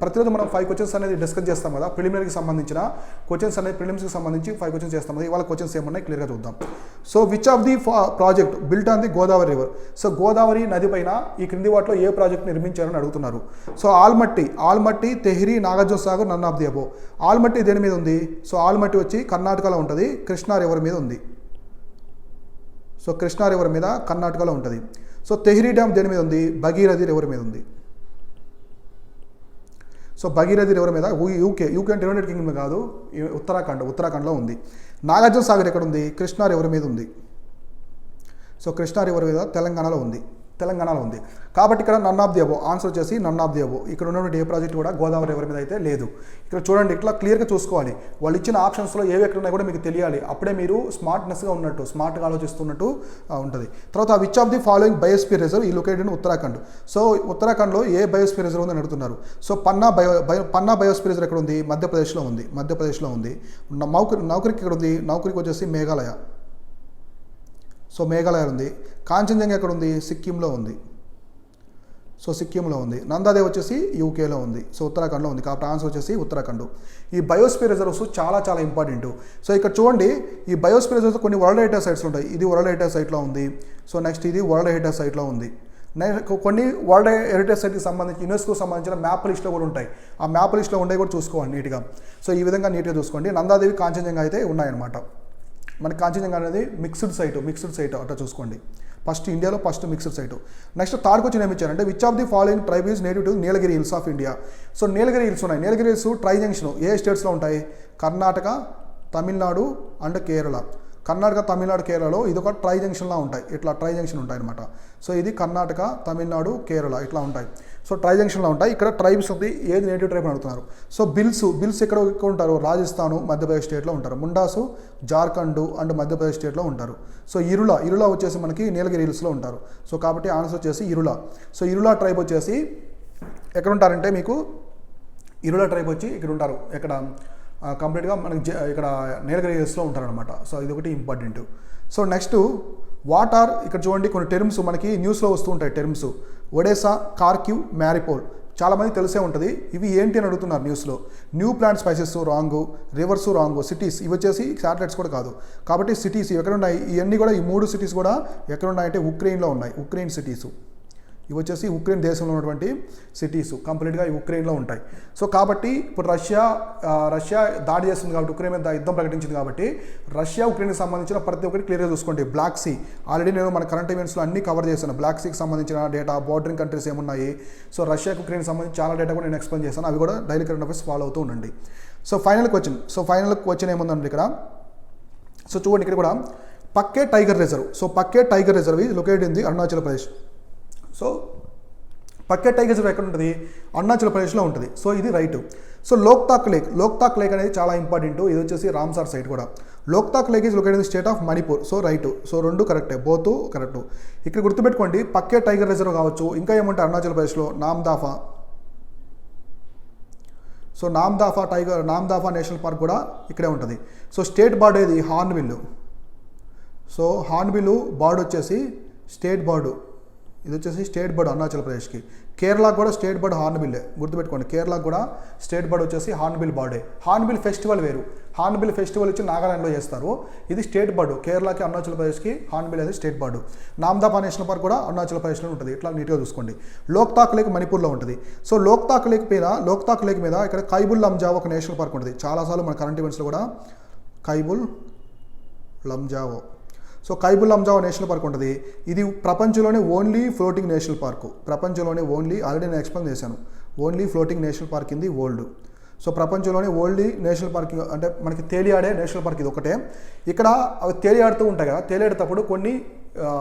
ప్రతిరోజు మనం 5 క్వశ్చన్స్ అనేది డిస్కస్ చేస్తాం కదా, ప్రిలిమినరీకి సంబంధించిన క్వశ్చన్స్ అనేది, ప్రిలిమ్స్కి సంబంధించి 5 క్వశ్చన్స్ చేస్తాం కదా. ఇవాళ క్వశ్చన్స్ ఏమన్నాయి క్లియర్గా చూద్దాం. So which of the project built on the Godavari river? So Godavari నది పైన ఈ క్రింది వాటిలో ఏ ప్రాజెక్ట్ నిర్మించారని అడుగుతున్నారు. So Almatti, Tehri, Nagarjuna Sagar, none of the above. Almatti దేని మీద ఉంది? సో ఆల్మట్టి వచ్చి కర్ణాటకలో ఉంటుంది, కృష్ణా రివర్ మీద ఉంది. సో కృష్ణా రివర్ మీద కర్ణాటకలో ఉంటుంది. సో తెహ్రీ డ్యామ్ దేని మీద ఉంది? భగీరథి రివర్ మీద ఉంది. సో భగీరథి రివర్ మీద యూకే అంటే యునైటెడ్ కింగ్డమ్ కాదు, ఉత్తరాఖండ్లో ఉంది. నాగార్జున సాగర్ ఎక్కడ ఉంది? కృష్ణా రివర్ మీద ఉంది. సో కృష్ణా రివర్ మీద తెలంగాణలో ఉంది. కాబట్టి ఇక్కడ none of the above answer వచ్చేసి నన్ ఆఫ్ ది అబోవ్. ఇక్కడ ఉన్నటువంటి ఏ ప్రాజెక్ట్ కూడా గోదావరి రివర్ మీద అయితే లేదు. ఇక్కడ చూడండి, ఇట్లా క్లియర్గా చూసుకోవాలి. వాళ్ళు ఇచ్చిన ఆప్షన్స్లో ఏవి ఎక్కడ ఉన్నాయో కూడా మీకు తెలియాలి. అప్పుడే మీరు స్మార్ట్గా ఆలోచిస్తున్నట్టు ఉంటుంది. తర్వాత which of the following biosphere reserve ఈ లొకేటెడ్ ఇన్ ఉత్తరాఖండ్? సో ఉత్తరాఖండ్లో ఏ బయోస్ఫియర్ రిజర్వ్ ఉందని అడుగుతున్నారు. సో పన్నా బయోస్ఫియర్ రిజర్వ్ ఎక్కడ ఉంది? మధ్యప్రదేశ్లో ఉంది. నౌకరికి ఎక్కడ ఉంది? నౌకరికి వచ్చేసి మేఘాలయ. సో మేఘాలయ ఉంది. కాంచన్జంగా ఎక్కడ ఉంది? సిక్కింలో ఉంది. నందాదేవ్ వచ్చేసి యూకేలో ఉంది. సో ఉత్తరాఖండ్లో ఉంది. కాబట్టి ఆన్సర్ వచ్చేసి ఉత్తరాఖండ్. ఈ బయోస్ఫియర్ రిజర్వ్స్ చాలా ఇంపార్టెంట్. సో ఇక్కడ చూడండి, ఈ బయోస్ఫియర్ రిజర్వ్స్ కొన్ని వరల్డ్ హెరిటేజ్ సైట్స్ ఉంటాయి. ఇది వరల్డ్ హెరిటేజ్ సైట్లో ఉంది. సో నెక్స్ట్ ఇది వరల్డ్ హెరిటేజ్ సైట్లో ఉంది. కొన్ని వరల్డ్ హెరిటేజ్ సైట్కి సంబంధించి యునెస్కోకి సంబంధించిన మ్యాప్ లిస్ట్లో కూడా ఉంటాయి. ఆ మ్యాప్ లిస్ట్లో ఉండే కూడా చూసుకోవాలి నీట్గా. సో ఈ విధంగా నీట్గా చూసుకోండి. నందాదేవి, కాంచన్జంగా అయితే ఉన్నాయన్నమాట. మనకి కాంచన్జంగా అనేది మిక్స్డ్ సైట్ అట్లా చూసుకోండి. ఇండియాలో first mixed site. Next third question ఏమి ఇచ్చారంటే which of the following tribe is native to Nilgiri hills of India? So Nilgiri hills ఉన్నాయి. నీలగిరి హిల్స్ ట్రై జంక్షన్ ఏ స్టేట్స్లో ఉంటాయి? కర్ణాటక, తమిళనాడు అండ్ కేరళ. కర్ణాటక, తమిళనాడు, కేరళలో ఇది ఒక ట్రై జంక్షన్లా ఉంటాయి. ఇట్లా ట్రై జంక్షన్ ఉంటాయి అనమాట. సో ఇది కర్ణాటక, తమిళనాడు, కేరళ ఇట్లా ఉంటాయి. సో ట్రై జంక్షన్లో ఉంటాయి. ఇక్కడ ట్రైబ్స్ ఉంది, ఏది నేటివ్ ట్రైబ్ అని అడుగుతున్నారు. సో బిల్స్ ఎక్కడ ఉంటారు? రాజస్థాను, మధ్యప్రదేశ్ స్టేట్లో ఉంటారు. ముండాసు జార్ఖండ్ అండ్ మధ్యప్రదేశ్ స్టేట్లో ఉంటారు. సో ఇరులా వచ్చేసి మనకి నీలగిరి హిల్స్లో ఉంటారు. సో కాబట్టి ఆన్సర్ వచ్చేసి ఇరులా. సో ఇరులా ట్రైబ్ వచ్చేసి ఎక్కడ ఉంటారంటే మీకు ఇరులా ట్రైబ్ వచ్చి ఇక్కడ ఉంటారు. ఎక్కడ కంప్లీట్గా మనకి ఇక్కడ నీలగిరి హిల్స్లో ఉంటారనమాట. సో ఇది ఒకటి ఇంపార్టెంట్. సో నెక్స్ట్ ఇక్కడ చూడండి కొన్ని టర్మ్స్ మనకి న్యూస్లో వస్తూ ఉంటాయి. టర్మ్స్ ఒడేసా, కార్క్యూ, మ్యారిపోల్ చాలామంది తెలిసే ఉంటుంది. ఇవి ఏంటి అని అడుగుతున్నారు న్యూస్లో. New plant spices wrong, reverse wrong, cities ఇవి వచ్చేసి శాటిలైట్స్ కూడా కాదు. కాబట్టి సిటీస్ ఎక్కడ ఉన్నాయి? ఇవన్నీ కూడా ఈ 3 సిటీస్ కూడా ఎక్కడ ఉన్నాయంటే ఉక్రెయిన్లో ఉన్నాయి. ఉక్రెయిన్ సిటీసు ఇవి వచ్చేసి ఉక్రెయిన్ దేశంలో ఉన్నటువంటి సిటీస్ కంప్లీట్గా ఈ ఉక్రెయిన్లో ఉంటాయి. సో కాబట్టి ఇప్పుడు రష్యా దాడి చేస్తుంది కాబట్టి, ఉక్రెయిన్ మీద యుద్ధం ప్రకటించింది కాబట్టి రష్యా ఉక్రెయిన్కి సంబంధించిన ప్రతి ఒక్కటి క్లియర్గా చూసుకోండి. బ్లాక్ సీ ఆల్రెడీ నేను మన కరెంట్ ఈవెంట్స్లో అన్ని కవర్ చేశాను. బ్లాక్ సీకి సంబంధించిన డేటా, బోర్డరింగ్ కంట్రీస్ ఏమున్నాయి, సో రష్యాకి ఉక్రెయిన్కి సంబంధించి చాలా డేటా కూడా నేను ఎక్స్ప్లెయిన్ చేశాను. అవి కూడా డైలీ కరెంట్ అఫైర్స్ ఫాలో అవుతూ ఉండండి. సో ఫైనల్ క్వశ్చన్ ఏముందండి ఇక్కడ? సో చూడండి, ఇక్కడ కూడా Pakke tiger reserve is located in the Arunachal Pradesh. So Pakke tiger reserve ఎక్కడ ఉంటుంది? అరుణాచల్ ప్రదేశ్లో ఉంటుంది. సో ఇది రైట్. సో లోక్తాక్ లేక్ అనేది చాలా ఇంపార్టెంట్. ఇది వచ్చేసి రామ్సార్ సైట్ కూడా. Loktak lake is located in state of Manipur. So right. So 2 కరెక్టే, బోత్ కరెక్ట్. ఇక్కడ గుర్తుపెట్టుకోండి, పక్కే టైగర్ రిజర్వ్ కావచ్చు. ఇంకా ఏమంటే అరుణాచల్ ప్రదేశ్లో నామ్దాఫా. సో నామ్దాఫా నేషనల్ పార్క్ కూడా ఇక్కడే ఉంటుంది. సో స్టేట్ బర్డ్ ఏది? హార్న్బిల్. సో హార్న్బిల్ బర్డ్ వచ్చేసి స్టేట్ బర్డ్. ఇది వచ్చేసి స్టేట్ బర్డ్ అరుణాచల్ ప్రదేశ్కి. కేరళకు కూడా స్టేట్ బర్డ్ హార్న్బిల్. గుర్తుపెట్టుకోండి, కేరళకు కూడా స్టేట్ బర్డ్ వచ్చేసి హార్న్బిల్ బర్డే. హార్న్బిల్ ఫెస్టివల్ వేరు. హార్న్బిల్ ఫెస్టివల్ వచ్చి నాగాలాండ్లో చేస్తారు. ఇది స్టేట్ బర్డ్. కేరళకి, అరుణాచల్ ప్రదేశ్కి హార్న్బిల్ అనేది స్టేట్ బర్డ్. నామ్దాఫా నేషనల్ పార్క్ కూడా అరుణాచల్ ప్రదేశ్లో ఉంటుంది. ఇట్లా నీట్గా చూసుకోండి. లోక్తాక్ లేక్ మణిపూర్లో ఉంటుంది. సో లోక్తాక్ లేక్ మీద ఇక్కడ కైబుల్ లంజావో ఒక నేషనల్ పార్క్ ఉంటుంది. చాలాసార్లు మన కరెంట్ ఈవెంట్స్లో కూడా Keibul లంజావో. So Keibul లంజావో national park ఉంటుంది. ఇది ప్రపంచంలోనే only floating national park. Already నేను ఎక్స్ప్లెయిన్ చేశాను. Only floating national park in the world. So ప్రపంచంలోనే ఓన్లీ నేషనల్ పార్క్ అంటే మనకి తేలియాడే నేషనల్ పార్క్ ఇది ఒకటే. ఇక్కడ అవి తేలియాడుతూ ఉంటాయి కదా, తేలియాడేటప్పుడు కొన్ని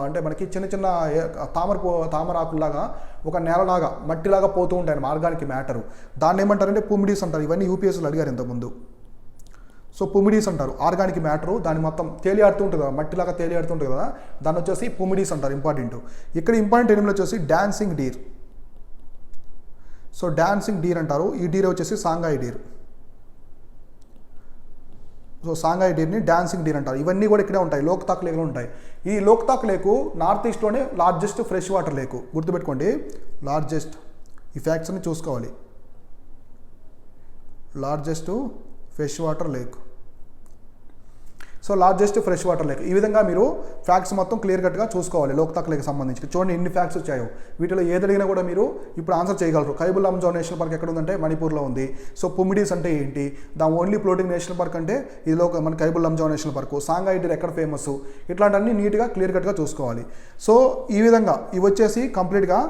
అంటే మనకి చిన్న తామరాకుల్లాగా ఒక నేలలాగా మట్టిలాగా పోతూ ఉంటాయి మార్గానికి మ్యాటరు. దాన్ని ఏమంటారంటే పుమిడీస్ అంటారు. ఇవన్నీ యూపీఎస్లో అడిగారు ఇంతకుముందు. సో పుమిడీస్ అంటారు, ఆర్గానిక్ మ్యాటరు దాన్ని మొత్తం తేలియాడుతూ ఉంటుంది కదా, మట్టిలాగా తేలియాడుతూ ఉంటుంది కదా, దాన్ని వచ్చేసి పుమిడీస్ అంటారు. ఇంపార్టెంట్. ఇక్కడ ఇంపార్టెంట్ ఎనిమల్ వచ్చేసి dancing deer. So dancing deer అంటారు. ఈ డీర్ వచ్చేసి సాంఘాయి డీర్. సో సాంఘాయి డీర్ని డాన్సింగ్ డీర్ అంటారు. ఇవన్నీ కూడా ఇక్కడే ఉంటాయి, లోక్తాక్ లేక్లో ఉంటాయి. ఈ లోక్తాక్ లేకు నార్త్ ఈస్ట్లోనే లార్జెస్ట్ ఫ్రెష్ వాటర్ లేకు, గుర్తుపెట్టుకోండి. లార్జెస్ట్, ఈ ఫ్యాక్ట్స్ని చూసుకోవాలి. Largest fresh water lake. So largest fresh water lake. ఈ విధంగా మీరు ఫ్యాక్ట్స్ మొత్తం క్లియర్ కట్గా చూసుకోవాలి లోక్తాక్ లేక్ సంబంధించి. చూడండి ఎన్ని ఫ్యాక్ట్స్ వచ్చాయో, వీటిలో ఏది అడిగినా కూడా మీరు ఇప్పుడు ఆన్సర్ చేయగలరు. కైబుల్ లంజౌ నేషనల్ పార్క్ ఎక్కడ ఉందంటే మణిపూర్లో ఉంది. సో పుమిడీస్ అంటే ఏంటి, the only floating national park అంటే ఇదిలో మన కైబుల్ లంజౌ నేషనల్ పార్క్. సాంఘాయి డీర్ ఎక్కడ ఫేమస్, ఇట్లాంటివన్నీ నీట్గా క్లియర్ కట్గా చూసుకోవాలి. సో ఈ విధంగా ఇవి వచ్చేసి కంప్లీట్గా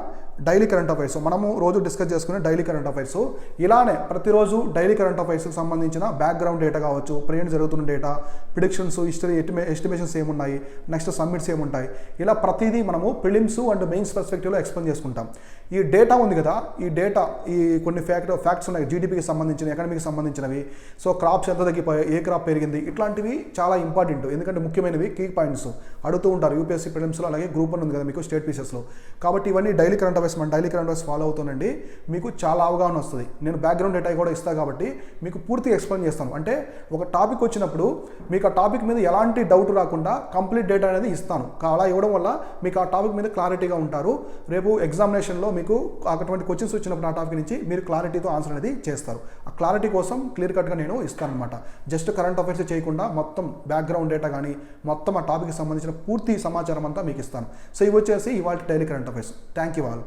డైలీ కరెంట్ అఫైర్స్, మనము రోజు డిస్కస్ చేసుకునే డైలీ కరెంట్ అఫైర్స్. ఇలానే ప్రతిరోజు డైలీ కరెంట్ అఫైర్స్కి సంబంధించిన బ్యాక్గ్రౌండ్ డేటా కావచ్చు, ప్రెజెంట్ జరుగుతున్న డేటా, ప్రిడిక్షన్స్, హిస్టరీ, ఎస్టిమేషన్స్ ఏమున్నాయి, నెక్స్ట్ సబ్మిట్స్ ఏముంటాయి, ఇలా ప్రతిదీ మనము ప్రిలిమ్స్ అండ్ మెయిన్స్ పర్స్పెక్టివ్లో ఎక్స్ప్లెయిన్ చేసుకుంటాం. ఈ డేటా ఉంది కదా, ఈ డేటా ఈ కొన్ని ఫ్యాక్ట్స్ ఉన్నాయి, జీడిపికి సంబంధించినవి, ఎకనామీకి సంబంధించినవి. సో క్రాప్స్ ఎంత తగ్గిపోయాయి, ఏ క్రాప్ పెరిగింది, ఇట్లాంటివి చాలా ఇంపార్టెంట్. ఎందుకంటే ముఖ్యమైనవి కీ పాయింట్స్ అడుగుతూ ఉంటారు యూపీఎస్సీ ప్రిలిమ్స్లో, అలాగే గ్రూప్ 1 ఉంది కదా మీకు స్టేట్ పీసెస్లో. కాబట్టి ఇవన్నీ డైలీ కరెంట్ అఫైర్స్, మన డైలీ కరెంట్ అఫైర్స్ ఫాలో అవుతానండి, మీకు చాలా అవగాహన వస్తుంది. నేను బ్యాక్గ్రౌండ్ డేటా కూడా ఇస్తాను కాబట్టి మీకు పూర్తిగా ఎక్స్ప్లెయిన్ చేస్తాను. అంటే ఒక టాపిక్ వచ్చినప్పుడు మీకు ఆ టాపిక్ మీద ఎలాంటి డౌట్ రాకుండా కంప్లీట్ డేటా అనేది ఇస్తాను. అలా ఇవ్వడం వల్ల మీకు ఆ టాపిక్ మీద క్లారిటీగా ఉంటారు. రేపు ఎగ్జామినేషన్లో మీకు అటువంటి క్వశ్చన్స్ వచ్చినప్పుడు ఆ టాపిక్ నుంచి మీరు క్లారిటీతో ఆన్సర్ అనేది చేస్తారు. ఆ క్లారిటీ కోసం క్లియర్ కట్గా నేను ఇస్తాను అనమాట. జస్ట్ కరెంట్ అఫైర్స్ చేయకుండా మొత్తం బ్యాక్గ్రౌండ్ డేటా కానీ మొత్తం ఆ టాపిక్కి సంబంధించిన పూర్తి సమాచారం అంతా మీకు ఇస్తాను. సో ఇవి వచ్చేసి ఇవాళ daily current affairs. Thank you all.